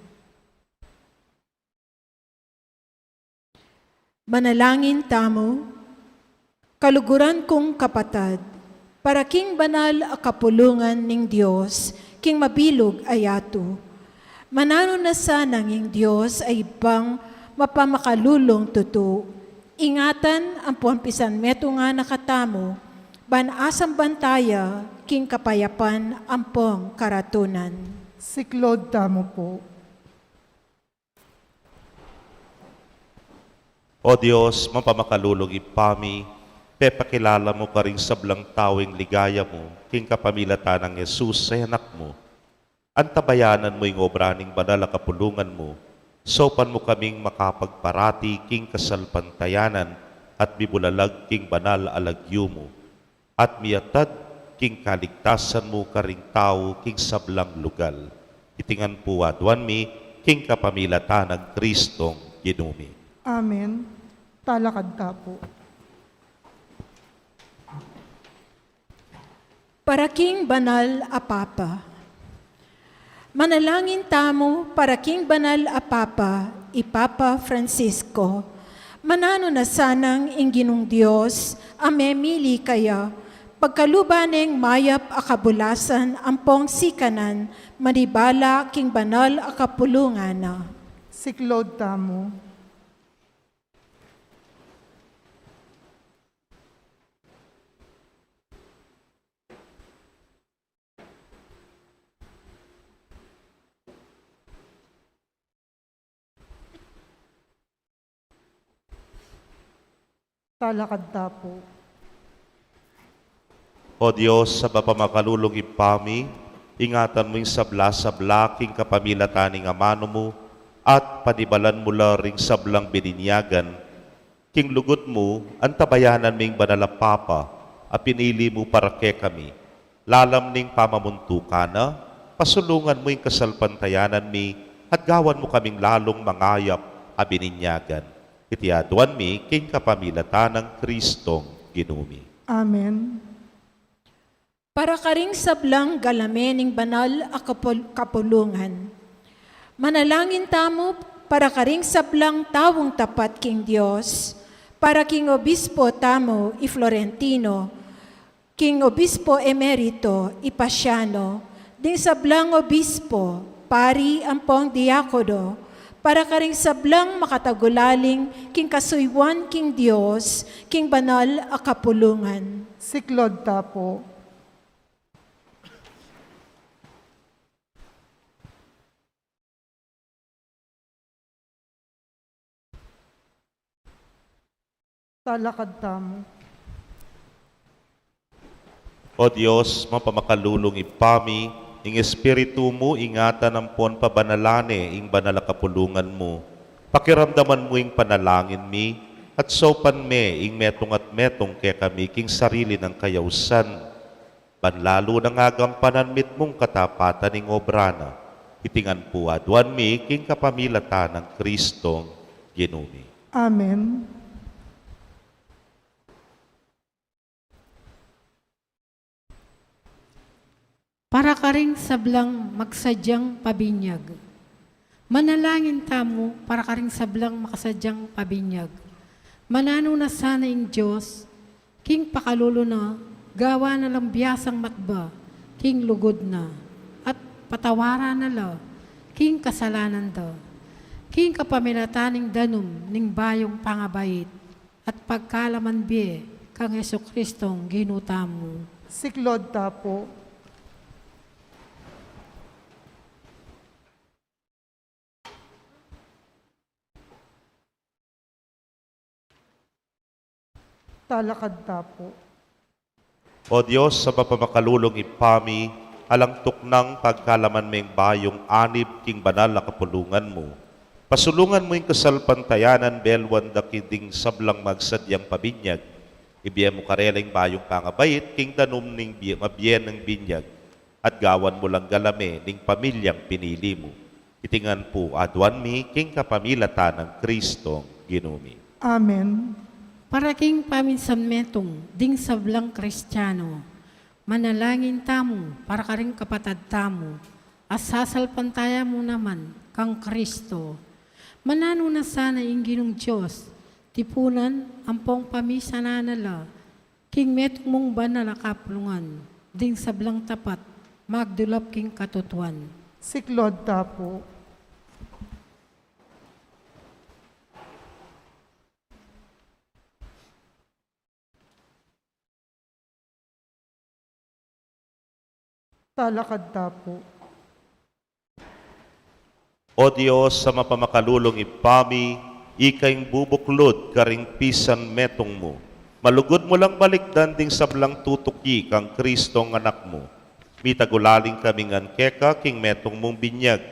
Manalangin tamo, kaluguran kong kapatad, para banal a kapulungan ning Dios, king mabilog ayato. Manano na sanang ing Dios ay bang mapamakalulong tuto. Ingatan ang puampisan meto nga nakatamo, banasang bantaya, king kapayapan ampong karatunan. Siklod tamo po. O Diyos, mapamakalulog ipami, pepakilala mo ka rin sablang tawing ligaya mo, king kapamilatan ng Jesus sa anak mo. Antabayanan mo yung obra ng banal na kapulungan mo, sopan mo kaming makapagparati king kasalpantayanan at bibulalag king banal alagyo mo, at miyatad king kaligtasan mo karing tao king sablang lugal. Itingan po adwan mi king kapamilatan ng Kristong Ginumi. Amen. Talakad ta po. Para banal a Papa. Manalangin tamo para banal a Papa, Ipapa Francisco. Manano na sanang inginong Diyos, amemili kaya, pagkalubaneng mayap a kabulasan ampong sikanan, manibala king banal a kapulungan na. Siklod tamo. Talakad ta po. O Diyos, sa mapamakalulong ipami, ingatan mo yung sabla-sabla king kapamilataning amano mo, at panibalan mo ring sablang bininyagan, king lugod mo, antabayanan ming banal a Papa, a pinili mo para ke kami. Lalam ning pamamuntukana, pasulungan mo yung kasalpantayanan mi, at gawan mo kaming lalong mangayap a bininyagan. Itiaduan mi king kapamilatan ng Kristong Ginumi. Amen. Para karing sablang galamening banal a kapulungan. Manalangin tamo para karing sablang tawong tapat king Dios, para king obispo tamo i Florentino, king obispo emerito i Pasiano, ding sablang obispo, pari ampong diakono, para karing sablang makatagulaling king kasuywan king Dios, king banal a kapulungan. Siklod ta po. Talakad tamo. O Diyos, mapamakalulong ipami, ing espiritu mo ingatan ang pon pabanalane ing banal a kapulungan mo. Pakiramdaman mo ing panalangin mi, at sopan me ing metong at metong kaya kami king sarili ng kayausan. Banlalo ng agampanan mit mong katapatan ing obrana. Itingan po adwan mi king kapamilatan ng Kristong Ginumi. Amen. Para karing sablang magsadyang pabinyag. Manalangin tamo para karing sablang makasadyang pabinyag. Manano na sana ing Diyos, king pakalulo na, gawa na lang biyasang matba, king lugod na, at patawara na la, king kasalanan da. King kapamilataning danum, ning bayong pangabait, at pagkalaman biye, kang Yesu Kristong ginutamo. Siklod tapo. Talakad tapo. O Diyos, sa mapamakalulong ipami, alang tuknang pagkalaman mo yung bayong anib king banal na kapulungan mo. Pasulungan mo yung kasalpantayanan, belwan da kiding sablang magsadyang pabinyag. Ibiyan mo karelang bayong pangabait, king danum ning mabien ng binyag, at gawan mo lang galame ning pamilyang pinili mo. Itingan po adwan mi, king kapamilata ng Kristong ginumi. Amen. Para king paminsan metong, ding sablang Kristiyano, manalangin tamo, para ka rin kapatad tamo, at sasalpantaya mo naman, kang Kristo. Manano na sana ing ginong Diyos, tipunan, ampong pamisa na nala, king metong mong banal na kapulungan, ding sablang tapat, magdulap king katutuan. Siklod tapo. Talakad tapo. O Diyos, sa mapamakalulong ipami, ikaing bubuklod karing pisan metong mo. Malugod mo lang balikdan ding sablang tutuki kang Kristong anak mo. Mitagulaling kaming ankeka king metong mong binyag.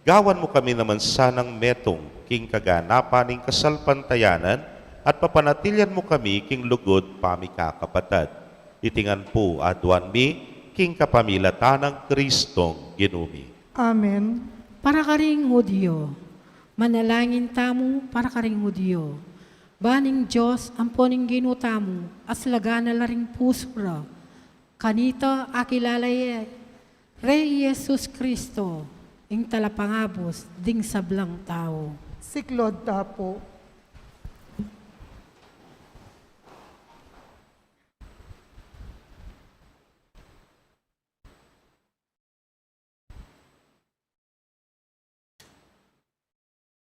Gawan mo kami naman sanang metong king kaganapan ning kasalpantayanan at papanatilyan mo kami king lugod pami kakapatad. Itingan po adwan mi king kapamilata ng Kristong ginumi. Amen. Para ka ring Hudyo, manalangin tamo para ka ring Hudyo. Baning Diyos, amponing ginutamo, aslaga na laring pusura. Kanito akilalay, Rey Jesus Kristo, ing talapangabos, ding sablang tao. Siklod tapo.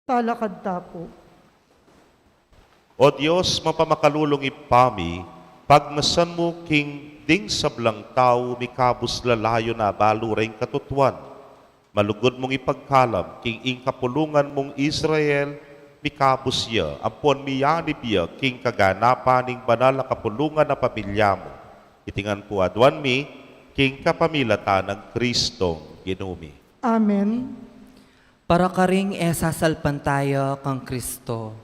Talakad tapo. O Diyos, mapamakalulong ipami, pagmasan mo king ding sablang tao, mikabos lalayo na balureng katutuan. Malugod mong ipagkalam, king ing kapulungan mong Israel, mikabos ya, ampon miyanib ya, king kaganapan ning banal na kapulungan na pamilya mo. Itingan po adwan mi, king kapamilata ng Kristong ginumi. Amen. Para ka ring esasalpantaya kang Kristo.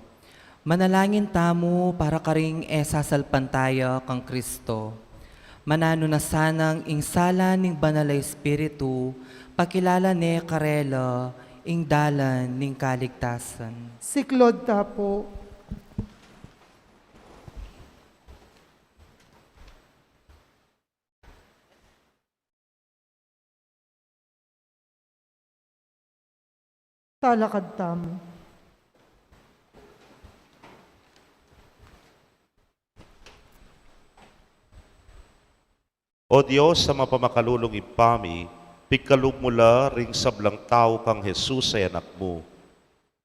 Manalangin tamo para ka ring esasalpantaya kang Kristo. Manano na sanang ing sala ning banal na Espiritu, pakilala ne karela ing dalan ning kaligtasan. Siklod tapo. Talakad tamo. O Diyos, sa mapamakalulong ipami, pikalog mula ring sablang tao kang Jesus ay anak mo.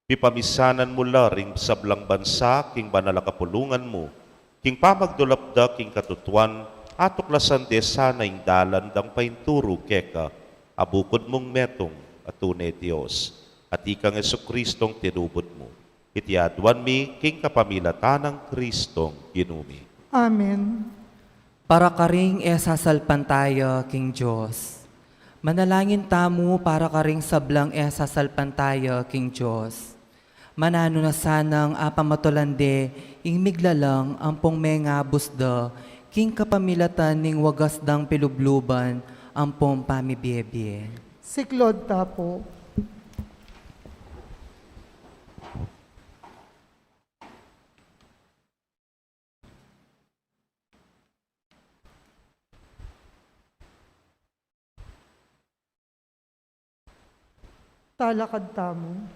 Pipamisanan mula ring sablang bansa, king banal na kapulungan mo, king pamagdulapda, king katutuan, atuklasan de sana ing dalan dang painturo keka, abukod mong metong at tunay Diyos, at ikang Jesukristong tinubod mo. Itiadwan mi, king kapamilata ng Kristong ginumi. Amen. Para ka ring esasalpantaya king Diyos. Manalangin tamo para ka ring sablang esasalpantaya king Diyos. Manano na sanang apamatulande ing miglalang ampong menga busda king kapamilatan ning wagas dang pilubluban ampong pamibiyebye. Siklod tapo. Talakad tamo.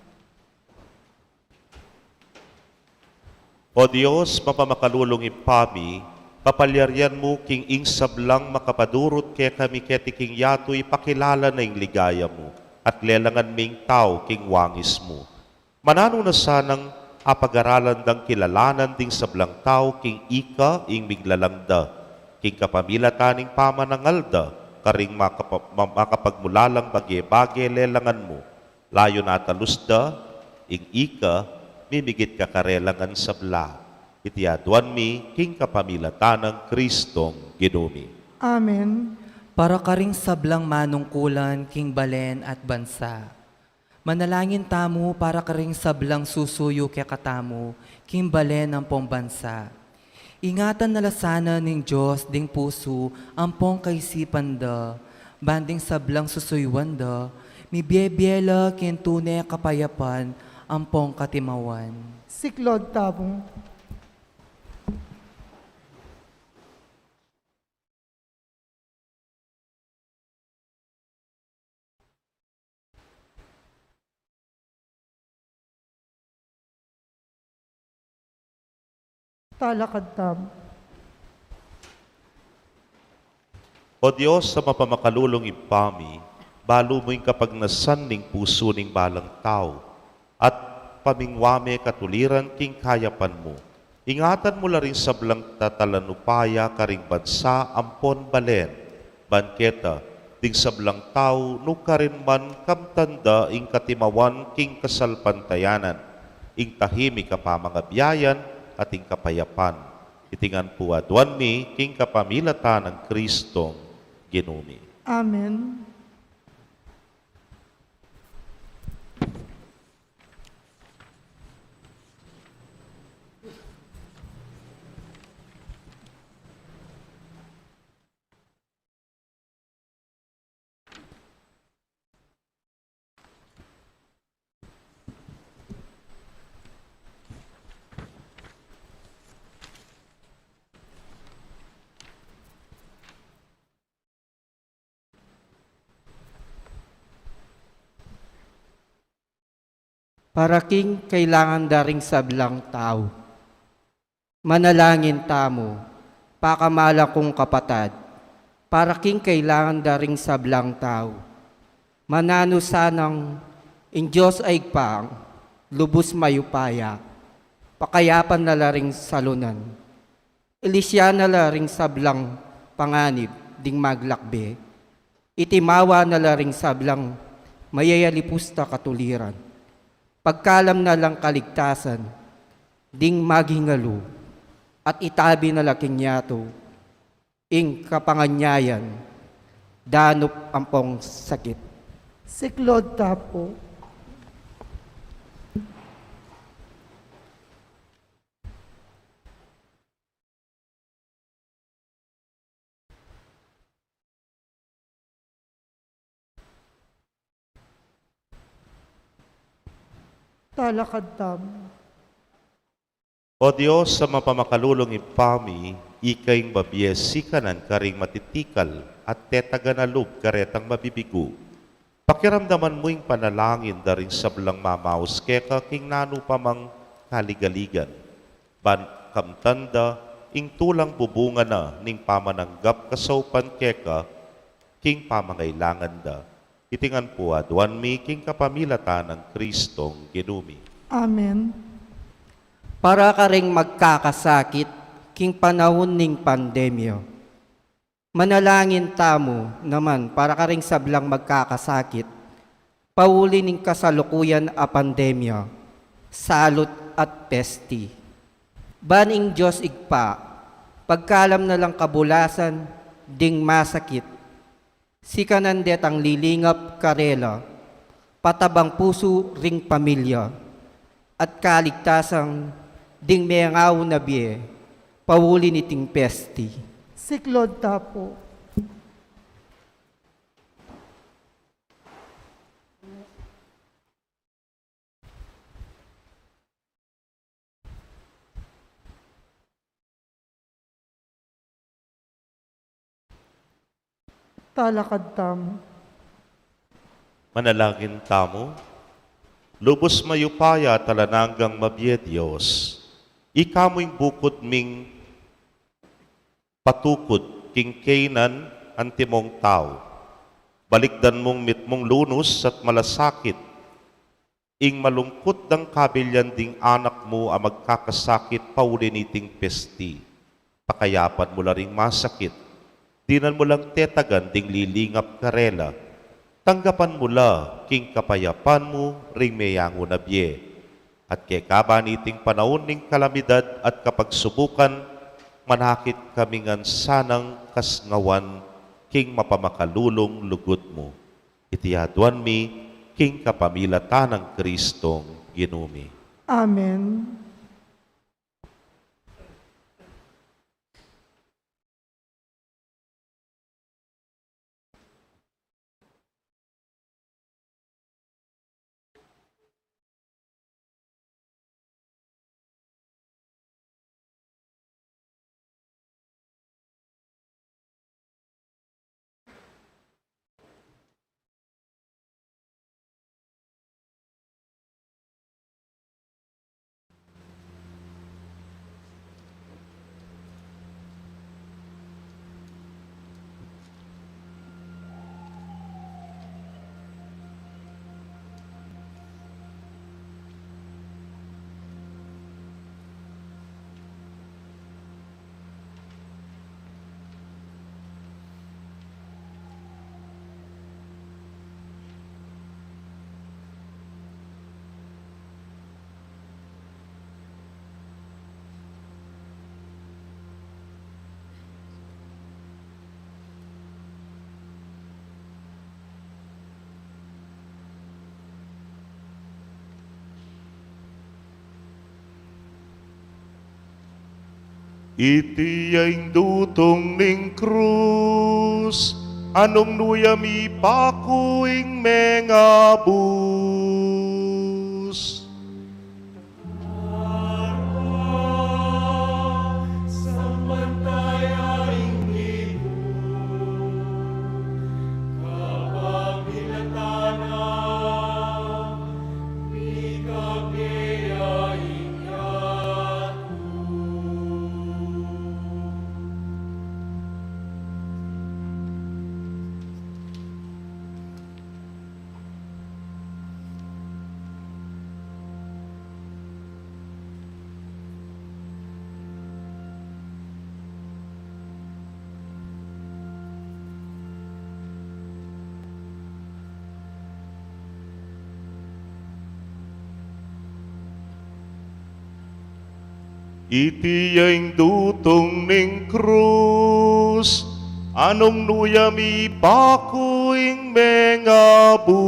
O Diyos, mapamakalulong ipami, papalyaryan mo king ing sablang makapadurot kaya kami ketiking yato ipakilala na ing ligaya mo at lelangan ming tao king wangis mo. Manano na sanang apag-aralan dang kilalanan ding sablang tao king ika ing miglalangda, king kapamilataning pamanangalda, karing makapagmulalang bagye-bagye lelangan mo. Layo na talusda, ing ika, mimigit ka karelangan sabla. Itiaduan mi, king kapamilatan ng Kristong Ginumi. Amen. Para karing sablang manungkulan, king balen at bansa. Manalangin tamo para karing sablang susuyo kaya katamo, king balen ng pong bansa. Ingatan nalasana ning Diyos ding puso, ampong kaisipan da, banding sablang susuywan da, mibiyebyela kin tunay kapayapan, ampong katimawan. Siklod tabong. Talakad tab. O Diyos, sa mapamakalulong ipami, balo mo yung kapag nasanning puso ning balang tao, at pamingwame katuliran king kayapan mo. Ingatan mo la rin sablang tatalanupaya karing bansa ampon balen, banketa, ding sablang tao no karin man kamtanda ing katimawan king kasalpantayanan, ing tahimik kapamangabyayan at ing kapayapan. Itingan po aduan mi king kapamilatan ng Kristong Ginumi. Amen. Para king kailangan daring sablang tao. Manalangin tamo, pakamala kong kapatad, para king kailangan daring sablang tao. Manano sanang in Diyos ay pang, lubos mayupaya, pakayapan na laring salunan. Ilisya na laring sablang panganib, ding maglakbe, itimawa na laring sablang mayayalipusta katuliran. Pagkalam na lang kaligtasan, ding maghingalo, at itabi na laking yato, ing kapanganyayan, danup ampong sakit. Siklod tapo. Talakad tab. O Diyos, sa mapamakalulong ipami, ikaing mabiyesi kanan karing matitikal at tetaganalub karetang mabibigo. Pakiramdaman mo yung panalangin daring sablang mamaos keka king nano pamang kaligaligan. Ban kamtanda, ing tulang bubunga na ning pamananggap kasaupan keka king pamangailangan da. Itingan po aduan mi king kapamilatan ng Kristong Ginumi. Amen. Para ka ring magkakasakit, king panahon ning pandemya. Manalangin tamo naman para ka ring sablang magkakasakit, pauli ning kasalukuyan a pandemya, salot at pesti. Baning Diyos igpa, pagkalam na lang kabulasan, ding masakit, si kanandet ang lilingap karela, patabang puso ring pamilya, at kaligtasang ding meangaw na biye, pawuli niting pesti. Siklod tapo. Talakad tamo. Manalangin tamo, lubos mayupaya talananggang mabye Diyos, Ikamo'y bukod ming patukod king Canaan antimong tao. Balikdan mong mitmong lunos at malasakit. Ing malungkot ng kabilyan ding anak mo ang magkakasakit pauliniting pesti. Pakayapan mo la ring masakit. Dinan mo lang tetagan ding lilingap karela. Tanggapan mo la king kapayapan mo ring mayango na biye. At kay kabaniting panahon ning kalamidad at kapagsubukan, manakit kami ngan sanang kasngawan king mapamakalulong lugod mo. Itiyaduan mi king kapamilatan ng Kristong ginumi. Amen. Itiyaing dutong ning krus, anong nuyami pakuing mengabus. Itiyaing dutong ning krus, anong nuyami pakuing mengabus.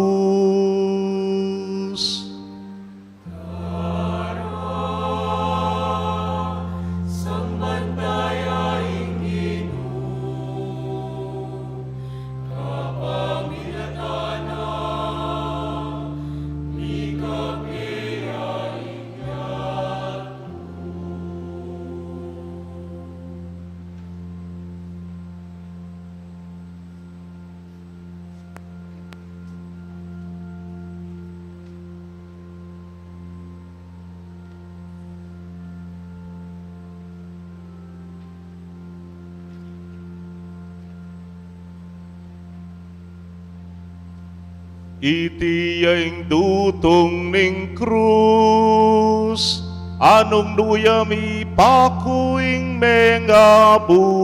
Itiyaing dutong ning krus, anong nuyami pakuing mengabus.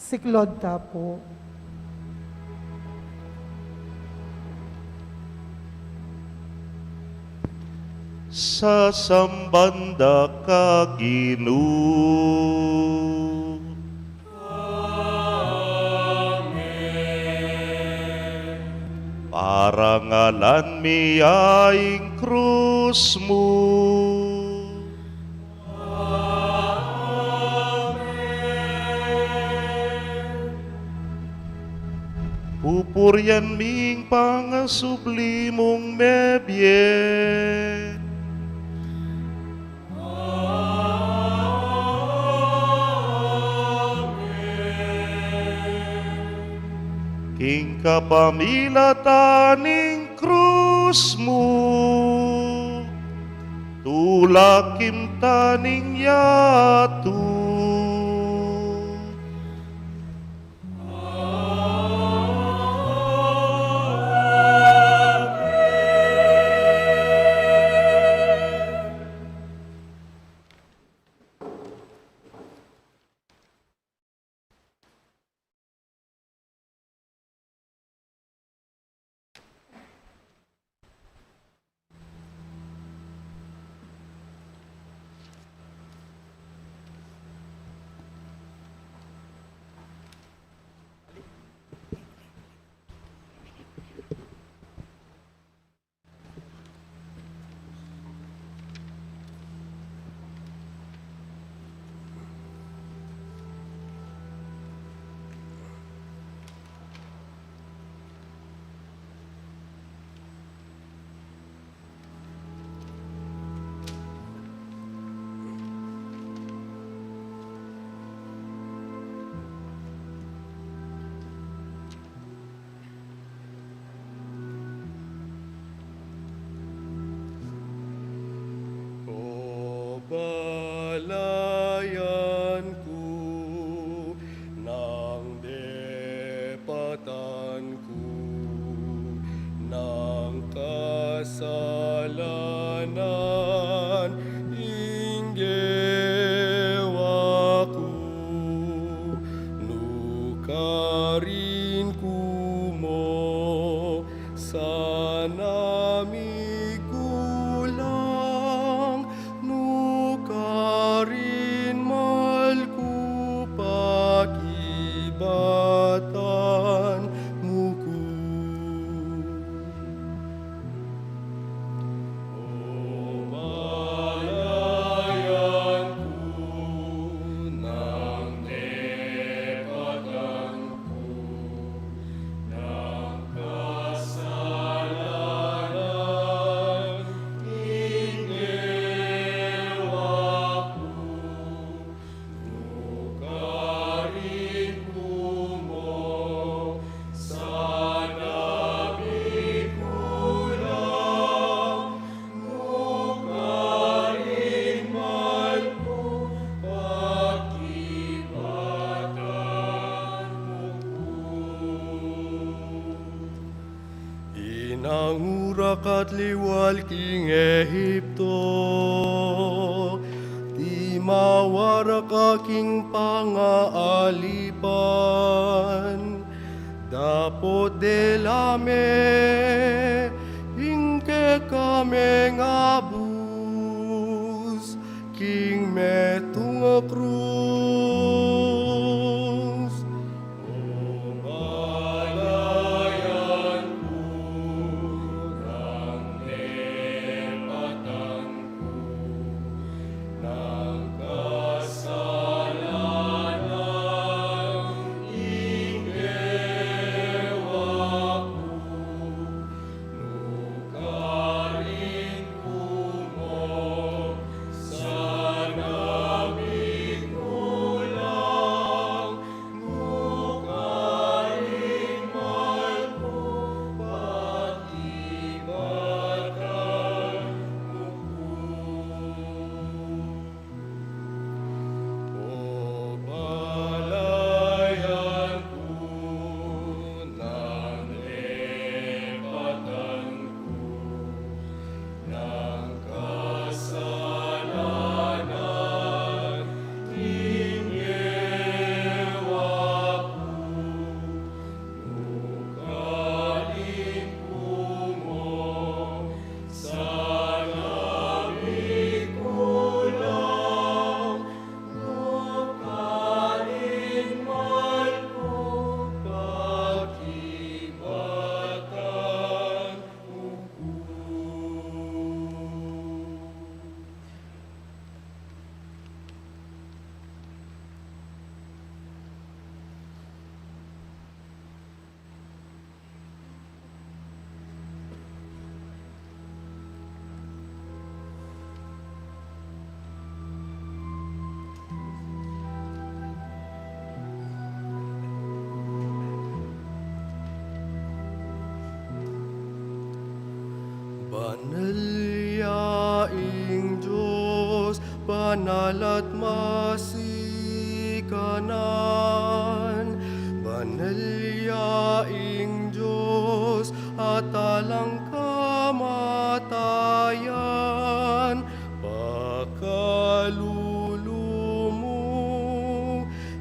Siklod tapo. Sa sambanda ka Ginoo. Parangalan mi aing krus mo. purian ming pangasublimong mebye. King kapamilataning krus mo, tulakim taning yatu. Balayan ko ng depatan ko ng kasalanan inggewa ko nukarin ko mo sana mi kulang nukarin malku pakibatan muku. O malayan ku ng depatan ko ng kasalanan inggewa ko nukarin ko mo sana mi kulang nukarin man ko pakibatan Inangurak at liwal king Ehipto, di mawarak aking pangaalipan. Dapot delame, ingke kame ngabus, king metunga krus. O malayan ko ng depatan ko ng kasalanan inggewa ko nukarin ko mo sana mi banal at masikanan, banalyaing Diyos at alang kamatayan, pakalulumo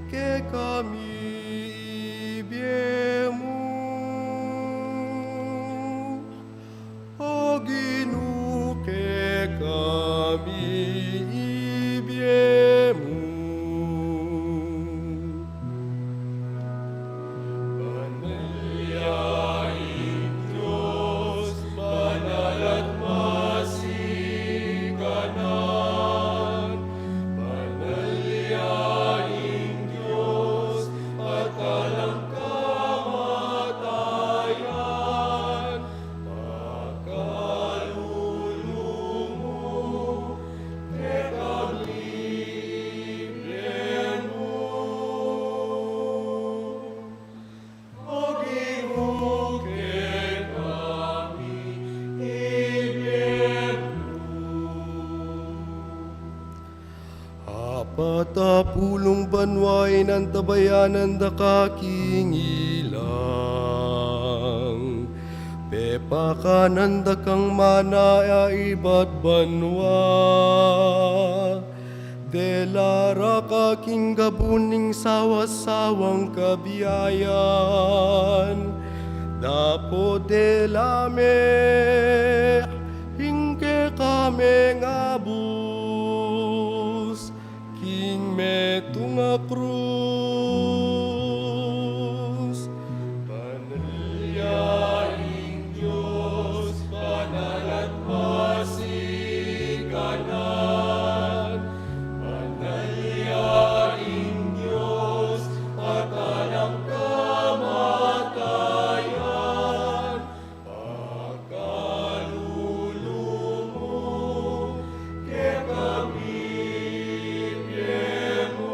ke kami ibiemu. O Ginoo, ke kami ibiemu. Banalyaing Diyos, banal at masikanan, banalyaing Diyos at alang kamatayan, pakalulumo ke kami ibiemu. O Ginoo, ke kami apatapulong banway ng tabayanan da kakingilang, pepakananda kang mana iba't banwa, delara kaking gabuning sawa-sawang kabiyayan, dapo delame hingke kami ngabus, king metunga krus. Banalyaing Diyos, banal at masikanan, banalyaing Diyos at alang kamatayan, pakalulumo ke kami ibiemu.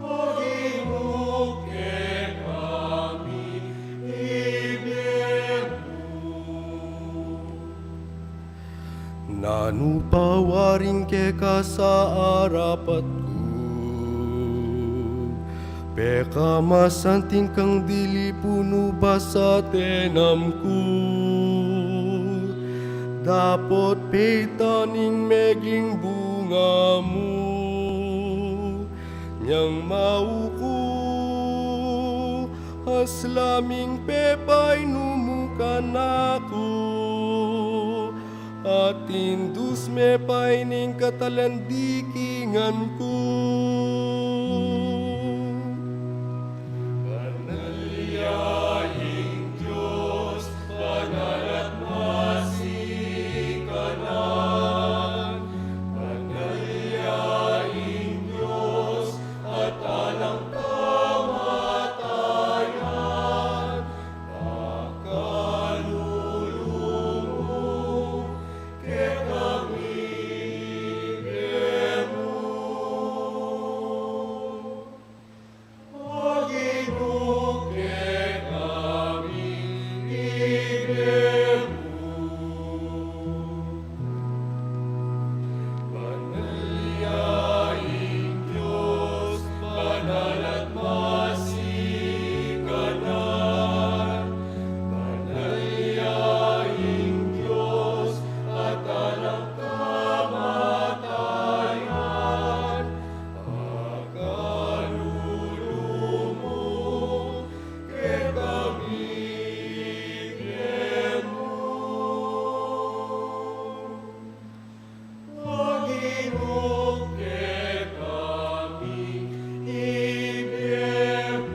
O Ginoo, ke kami ibiemu. Nanupawaring ke ka sa arapat ko, peka masanting kang dili puno ba sa tenam ko, dapot pitaning meging bunga mo, nyang mauko, aslaming pepay numukan ako, at indus me paining katalandikingan ko. Banalyaing Diyos, banal at masikanan, banalyaing Diyos at alang kamatayan, pakalulumo ke kami ibiemu. O Ginoo, ke kami ibiemu. Banalyaing Diyos, banal at masikanan, banalyaing Diyos at alang kamatayan, pakalulumo ke kami ibiemu. O Ginoo, ke kami ibiemu.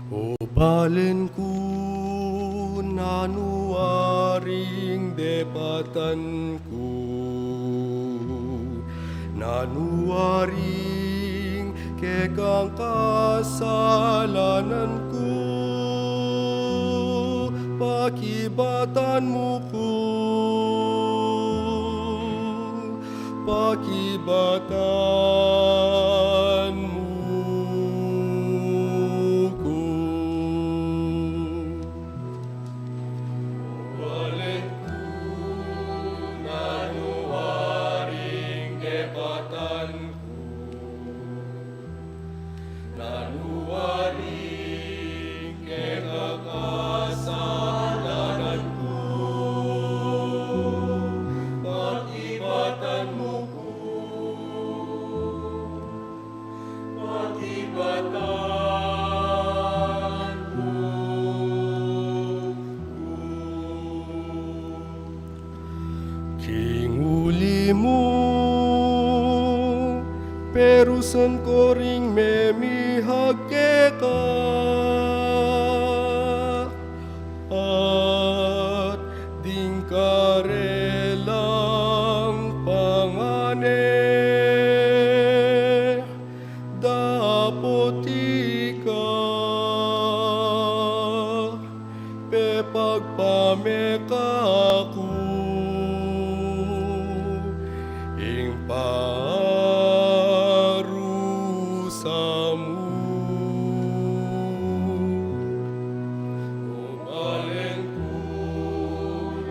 O balen ko nanuwaring depatan ko, nanuwaring kekang kasalanan ko, pakibatan mo ko, pakibatan mo ko. Balik ko, nanuwaring kebatan ko, nanuwaring kekasalanan ko, pakibatan mo ko, pakibatan mo ko. Kinguli mo, pero san ko ring memihag ka, at ding karelang pangane, dapot ika, pe pagpameka ako, ing parusa mo. Umalin ko,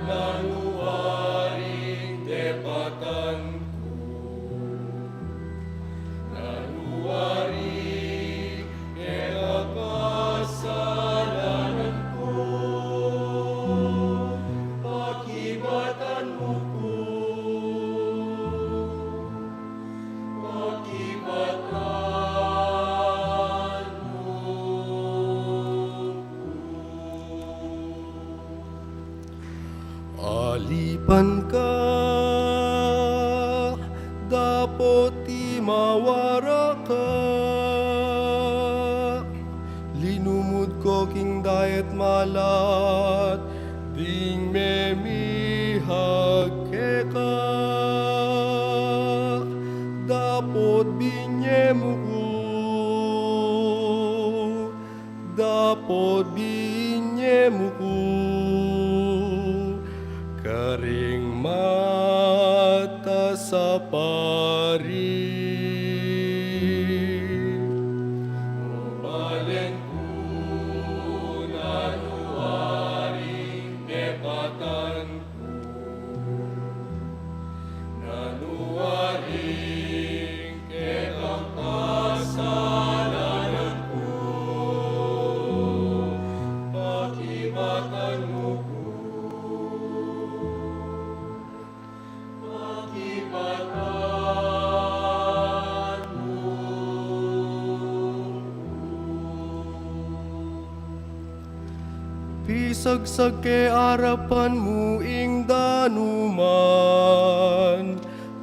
nanuwaring tepatan ko, nanuwaring kasalanan ko, pakibatan mo ko, pakibatan mo ko. Alipan ka, dapot imawara ka, linumod ko king dayet malat, ding memihag ka, dapot binye mo ko, dapot binye mo ko, karing mata sa pari. Umalin ko, nanuwaring kebatan ko, nanuwaring kekang kasalanan ko, pakibatan mo ko, pakibatan mo ko. Pisagsag ke arapan mo ing danuman,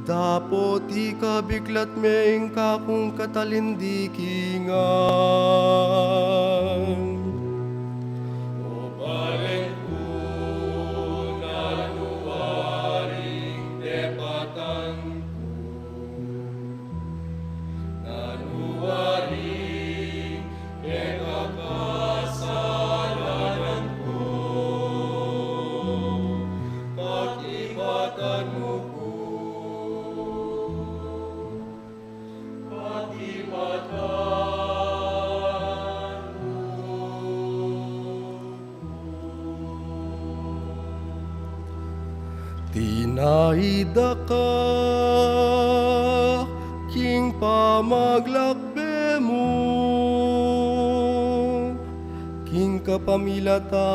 dapot ikabiglat meing kakong katalindikingan. Ubalin ko, nanuwaring tepatan ko, nanuwaring kekasalanan ko, pakibatan mo ko, pakibatan mo ko. Tinaida ka, king pamaglakbe mo, king kapamilatan,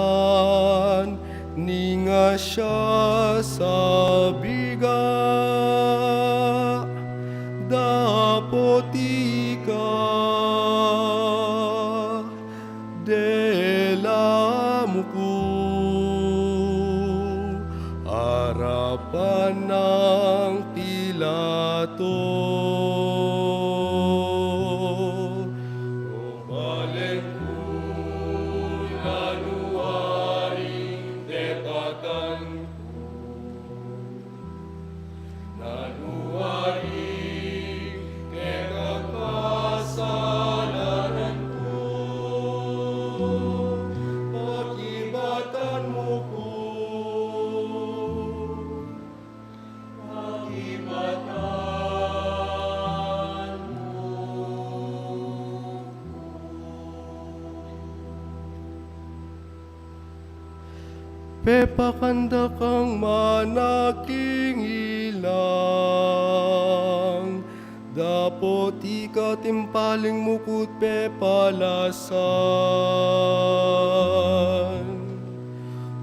ninga siya sa biga, dapot ika, dela mo ko, harapan ng Pilato. Umalin ko, nanuwaring tepatan ko, nanuwaring pepakanda kang manaking ilang. Dapot ikatimpaling mukut pepalasan.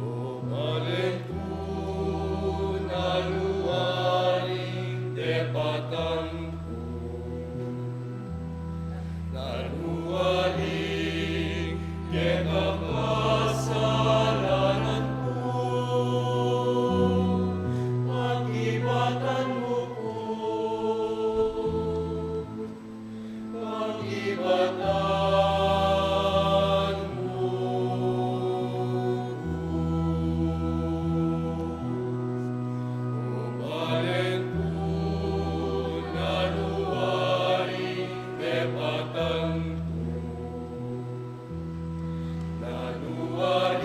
O malengku nanuaring depatanku, nanuaring kekasalananku, pagibatan mo ko, pagibatan mo. O malengku nanuaring depatanku, nanuaring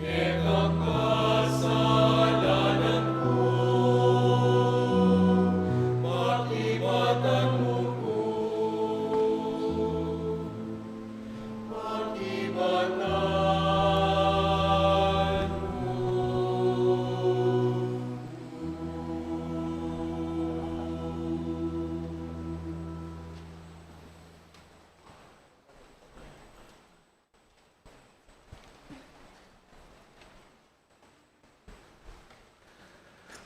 kekasalananku, pagibatan mo ko, pagibatan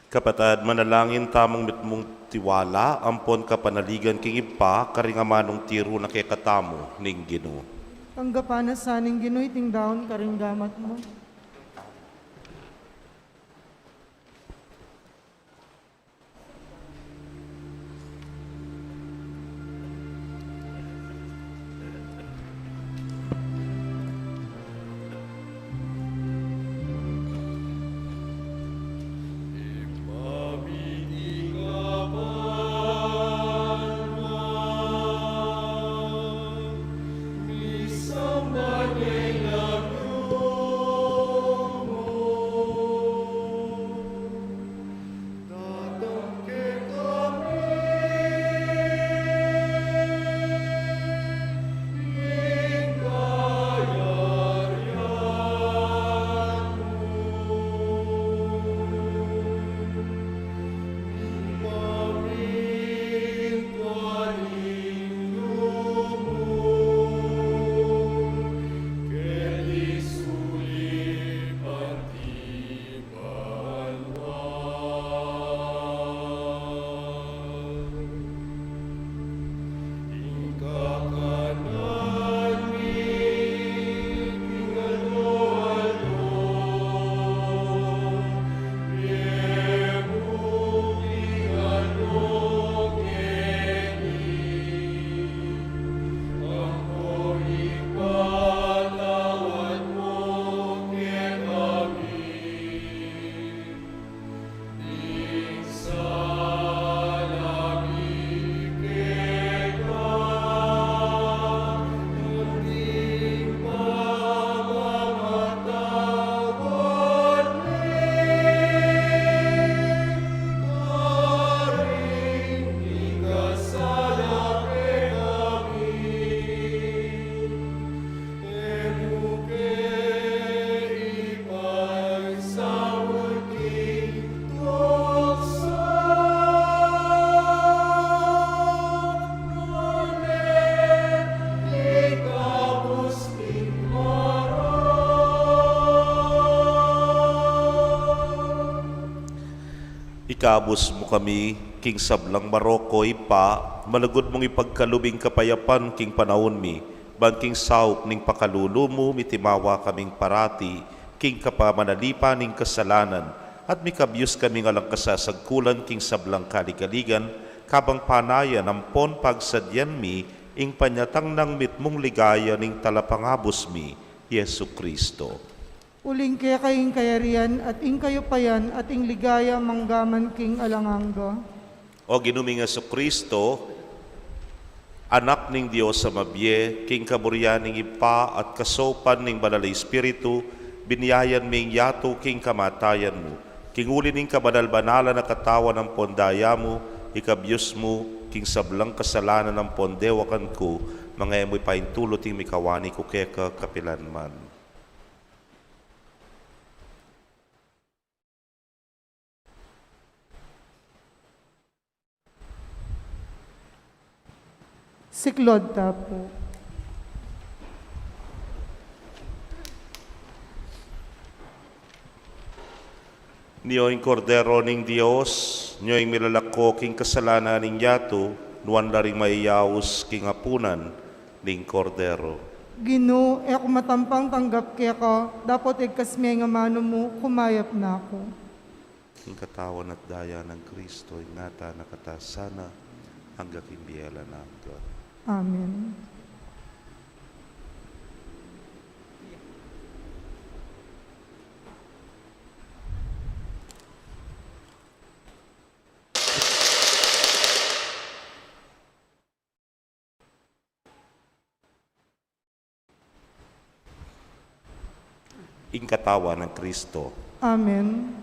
Kapatad, manalangin tamang mitmong tiwala, ampon kapanaligan king ipa, karingamanong tiro na kay katamo ning Ginoo. Tanggapan na saning Ginoy ting daon karinggamat mo. Ikabos mo kami, king sablang Marokoy pa, malagod mong ipagkalubing kapayapan, king panahon mi, bangking saup ning pakalulu mo, mitimawa kaming parati, king kapamanalipa ning kasalanan, at mikabyos kami ngalang kasasagkulan, king sablang kaligaligan, kabang panayan ampon pagsadyan mi, ing panyatang ng mitmong ligaya ning talapangabos mi, Yesu Kristo. Uling kaya kayong kayarian at ing kayo payan at ing ligaya manggaman king alanganga. O ginuming Yesu Kristo, anak ning Dios sa mabye, king kaburyan ning ipa at kasopan ning banal Espiritu, biniyayan ming yato king kamatayan mo, king uli ning kabanal-banala na katawan ng pondaya mo, ikabyos mo, king sablang kasalanan ng pondewakan ko, mga emoy paintulot ing mikawani ko keka kapilanman. Siklod tapo. Niyo'y kordero ning Dios, niyo'y milalako king kasalanan ning yato, nuwan laring maiyaos king apunan ning kordero. Gino, ako matampang tanggap kaya ka, dapat ikasme nga mano mo, kumayap na ako. King katawan at daya ng Kristo, ingata nakatasana, hanggang kimbiyela na hanggang. Amen. Ing katawan ng Kristo. Amen.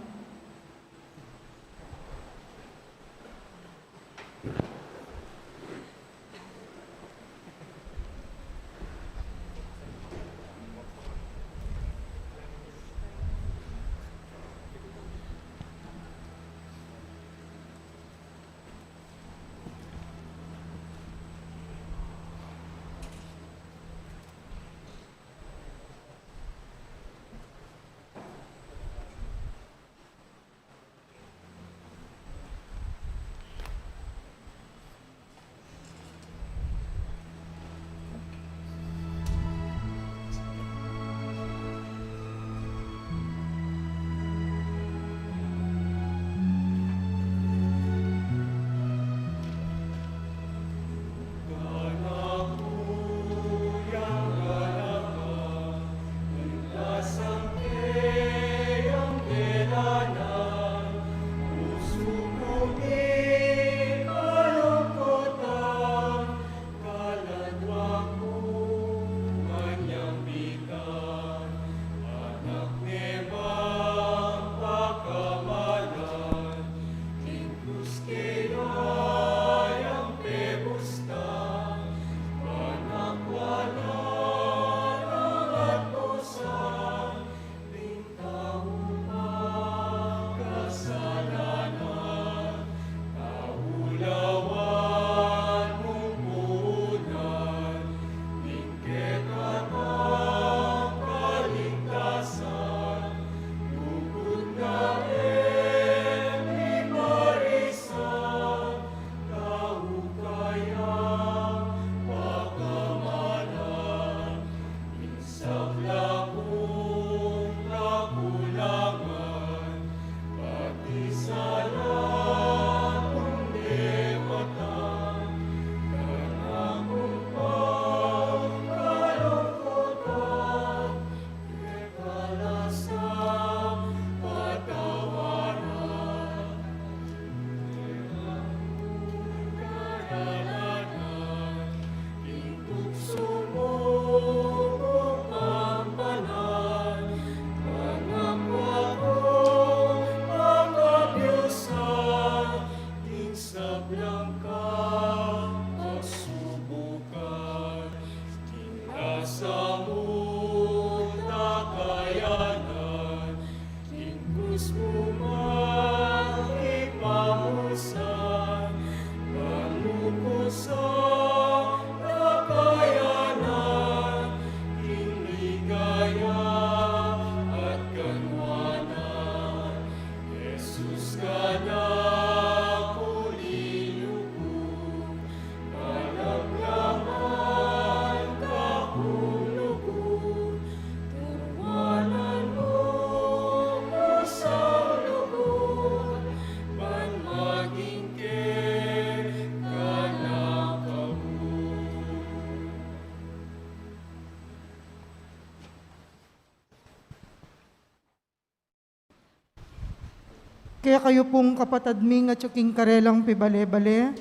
Kaya kayo pong kapatadming at yung karelang pibale-bale,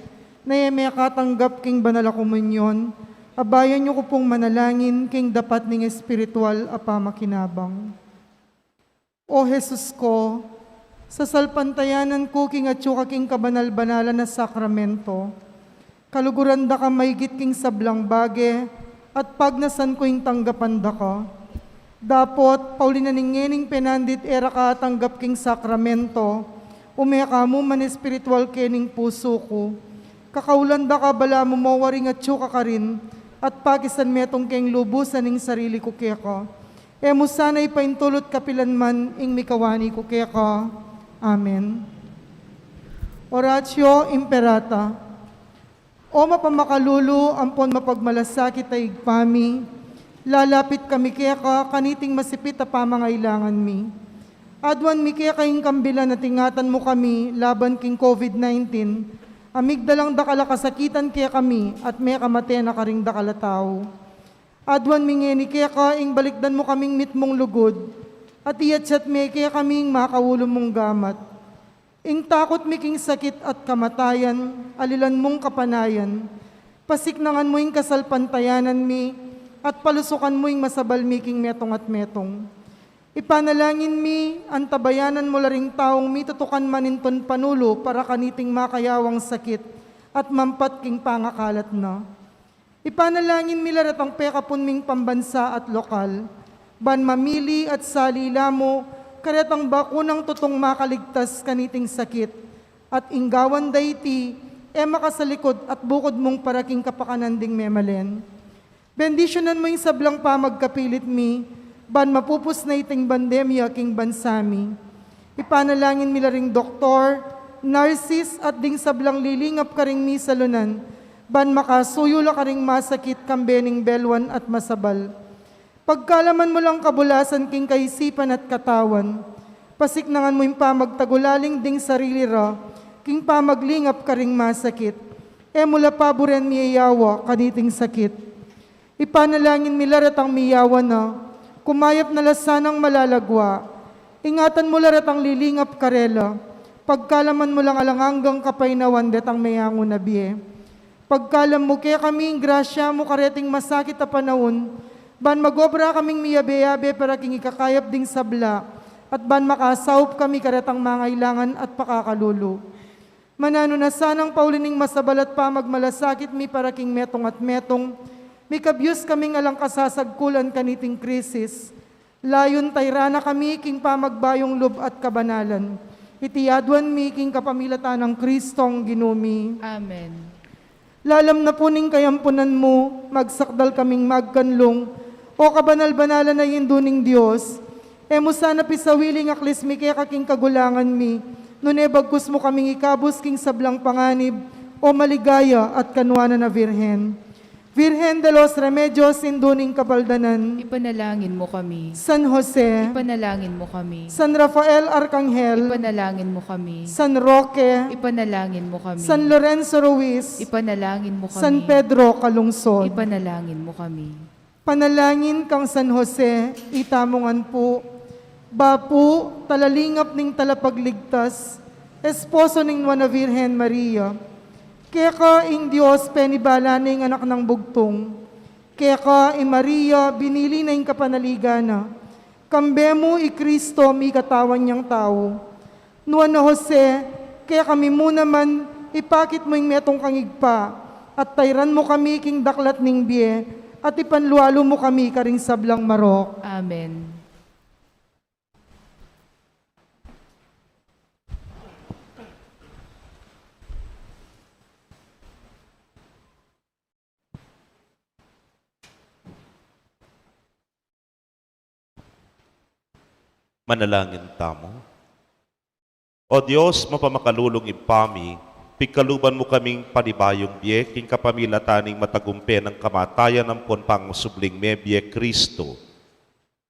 na may katanggap king banal a komunyon, abayan nyo ko pong manalangin king dapat ning espiritual a pamakinabang. O Jesus ko, sa salpantayanan ko king at yung king kabanal-banalan na sakramento, kaluguran da ka maygit king sablang bage, at pagnasan ko yung tanggapan da ka. Dapot, paulinaningening penandit era ka tanggap king sakramento, umeka mo man espiritual kening puso ko, Kakaulan da ka bala mo mawaring at tsuka ka rin, at pakisan metong keng lubusan ing sarili ko kaya ka. Mo sana'y paintulot kapilanman ing mikawani ko kaya ka. Amen. Oratio Imperata. O mapamakalulu, ampon mapagmalasakit ay igpami, lalapit kami kaya ka, kaniting masipit a pamangailangan mi. Adwan mi kaya kayong kambilan na tingatan mo kami, laban king COVID-19, amigdalang dakala kasakitan kaya kami, at may kamate na karing dakala tao. Adwan mingeni kaya ka, ing balikdan mo kaming mitmong lugod, at iyatsat may kaya kaming makawulong mong gamat. Ing takot miking sakit at kamatayan, alilan mong kapanayan, pasiknangan mo ing kasalpantayanan mi, at palusukan mo ing masabal miking metong at metong. Ipanalangin mi, antabayanan mo laring taong mitutukan maninton panulo para kaniting makayawang sakit at mampat king pangakalat na. Ipanalangin mi laratang pekapun ming pambansa at lokal, ban mamili at salila mo, karetang bakunang tutong makaligtas kaniting sakit, at inggawan dayti, makasalikod at bukod mong paraking kapakananding memalen. Bendisyonan mo yung sablang pamagkapilit mi, ban mapupus na iting bandemya king bansami. Ipanalangin mi laring doktor, nurses at ding sablang lilingap karing mi salunan, ban makasuyula karing masakit kambening belwan at masabal. Pagkalaman mo lang kabulasan king kaisipan at katawan, pasiknangan mo yung pamagtagulaling ding sarili ra, king pamaglingap karing masakit, mula paboren miyayawa kaniting sakit. Ipanalangin mi laratang miyawa na, kumayap na lasanang malalagwa, ingatan mo laratang lilingap karela, pagkalaman mo lang alanganggang kapainawan detang mayango na biye. Pagkalam mo kaya kaming grasya mo kareting masakit a panahon, ban magobra kaming miyabe-yabe para king ikakayap ding sabla, at ban makasaup kami karetang mangailangan at pakakalulo. Manano na sanang paulining masabal at pamagmalasakit mi para king metong at metong, mi kabyus kaming alang kasasagkulan kaniting krisis. Layon tayrana kami king pamagbayong lub at kabanalan. Itiyadwan mi king kapamilatan ng Kristong ginumi. Amen. Lalam na puning kayampunan mo, magsakdal kaming magkanlong, o kabanal-banalan na yinduning Diyos, mo sana pisawiling aklis mi kaya kaking kagulangan mi, nune bagkus mo kaming ikabus king sablang panganib, o maligaya at kanuana na Virhen. Virhen de los Remedios, induning kabaldanan, Ipanalangin mo kami. San Jose, Ipanalangin mo kami. San Rafael Arcangel, Ipanalangin mo kami. San Roque, Ipanalangin mo kami. San Lorenzo Ruiz, Ipanalangin mo kami. San Pedro Calungsod. Ipanalangin mo kami. Panalangin kang San Jose, itamongan po, bapu, talalingap ning talapagligtas, esposo ning Nuana Virgen Maria, kaya ka ing Diyos penibala ning anak ng bugtong, kaya ka Maria binili na ing kapanaligana, kambe mo Kristo mi katawan niyang tao. Nuana Jose, kaya kami mo naman ipakit mo ing metong kangigpa, at tayran mo kami king daklat ning biye, at ipanlualo mo kami karing sablang marok. Amen. Manalangin tamo. O Diyos, mapamakalulong impami, pikaluban mo kaming panibayong biye, king kapamilataning matagumpe ng kamatayan ng ponpang subling me biye Kristo.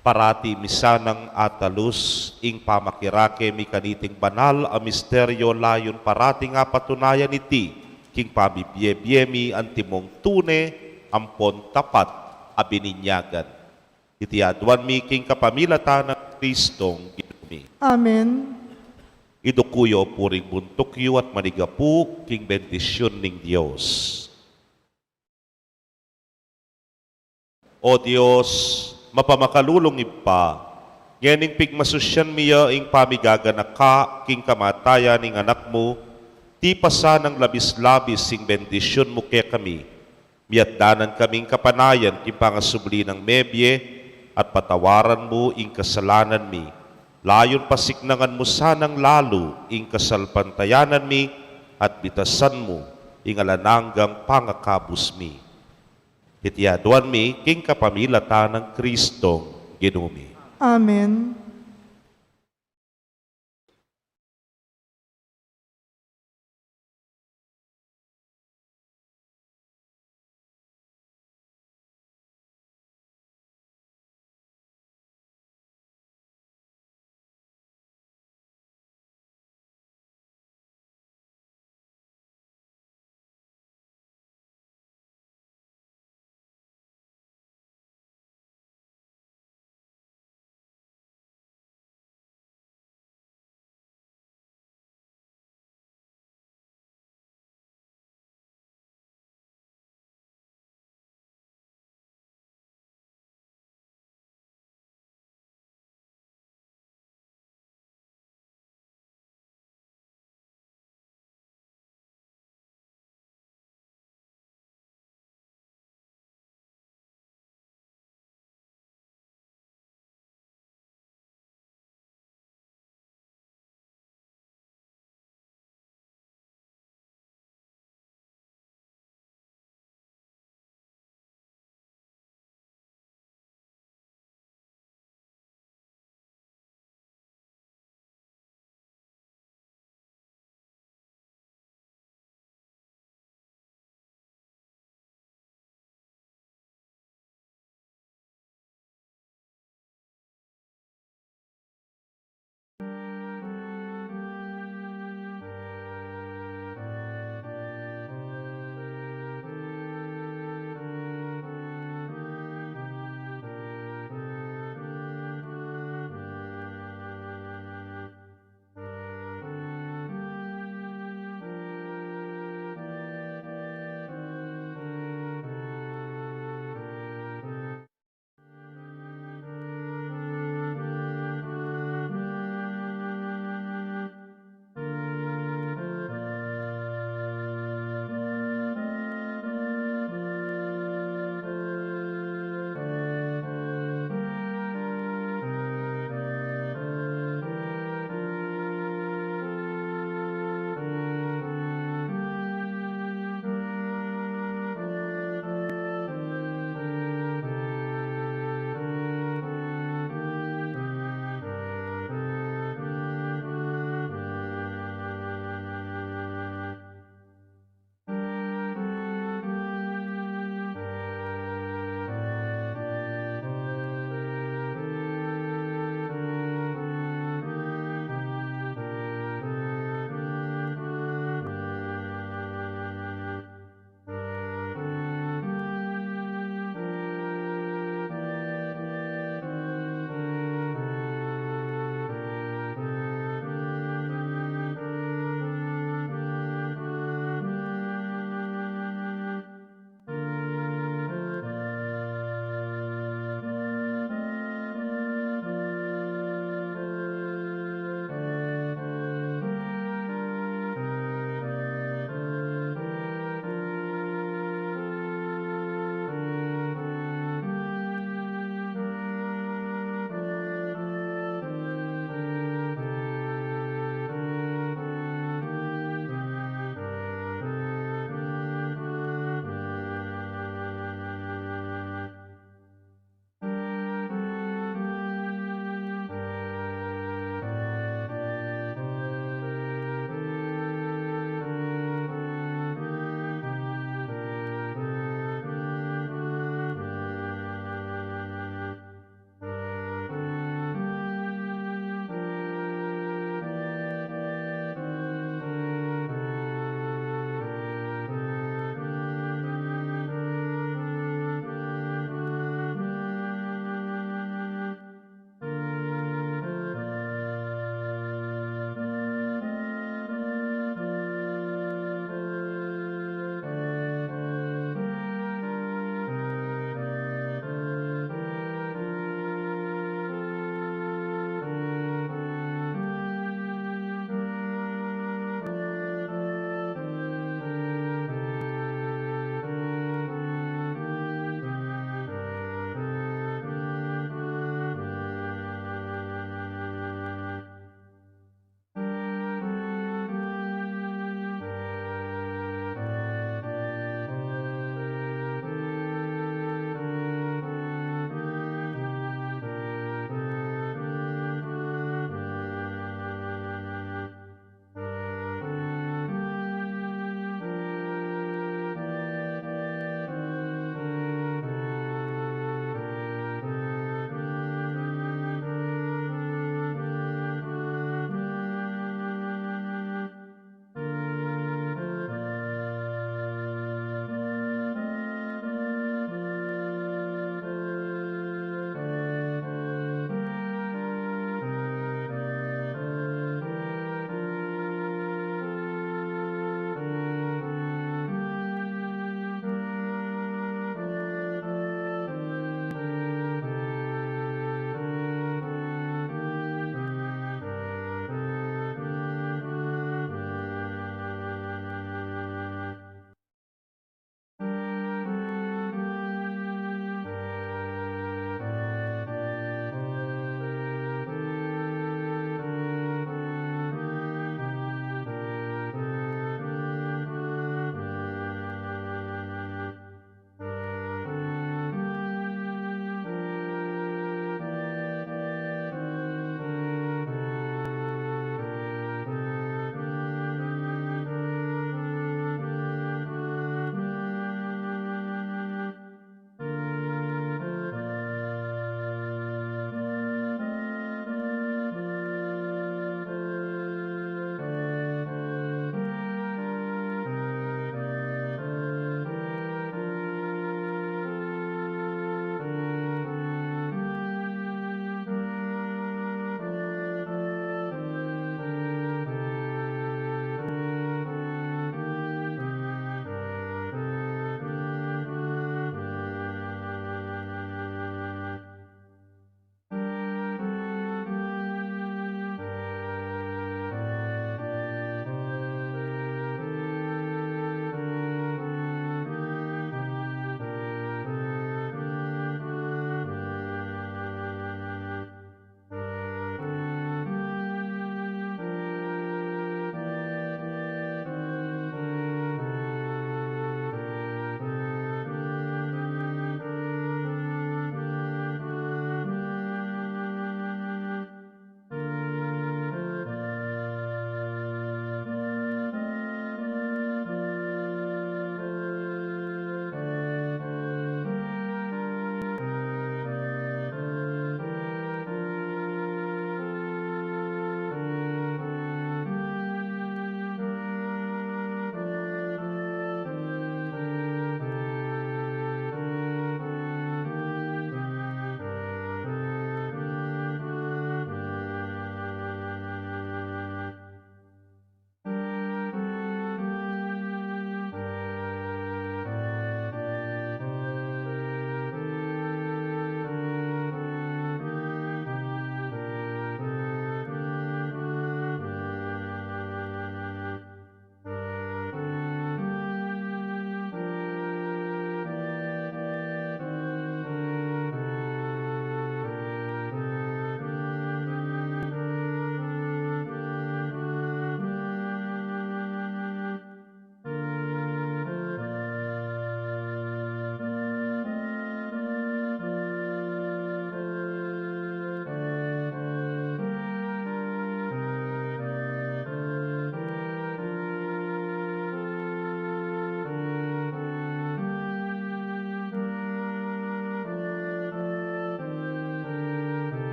Parati misanang atalus, ing pamakirake mi kaniting banal a misteryo layon parati nga patunayan iti, king pabibiye-biye mi antimong tune, ampon tapat a bininyagan. Iti adwan mi king kapamilatan ng Kristong ginumi. Amen. Idukuyo puring buntukyo at manigapu king bendisyon ning Diyos. O Diyos, mapamakalulong ipa, ngening pigmasusyan miya ing pamigaganaka ka king kamatayan ning anak mo, ti pasanang labis-labis ing bendisyon mo kaya kami, miyaddanan kaming kapanayan king pangasubli ng mebye, at patawaran mo ing kasalanan mi, layon pasiknangan mo sanang lalo ing kasalpantayanan mi, at bitasan mo ingalananggang pangakabus mi. Itiaduan mi, king kapamilata ng Kristong ginumi. Amen.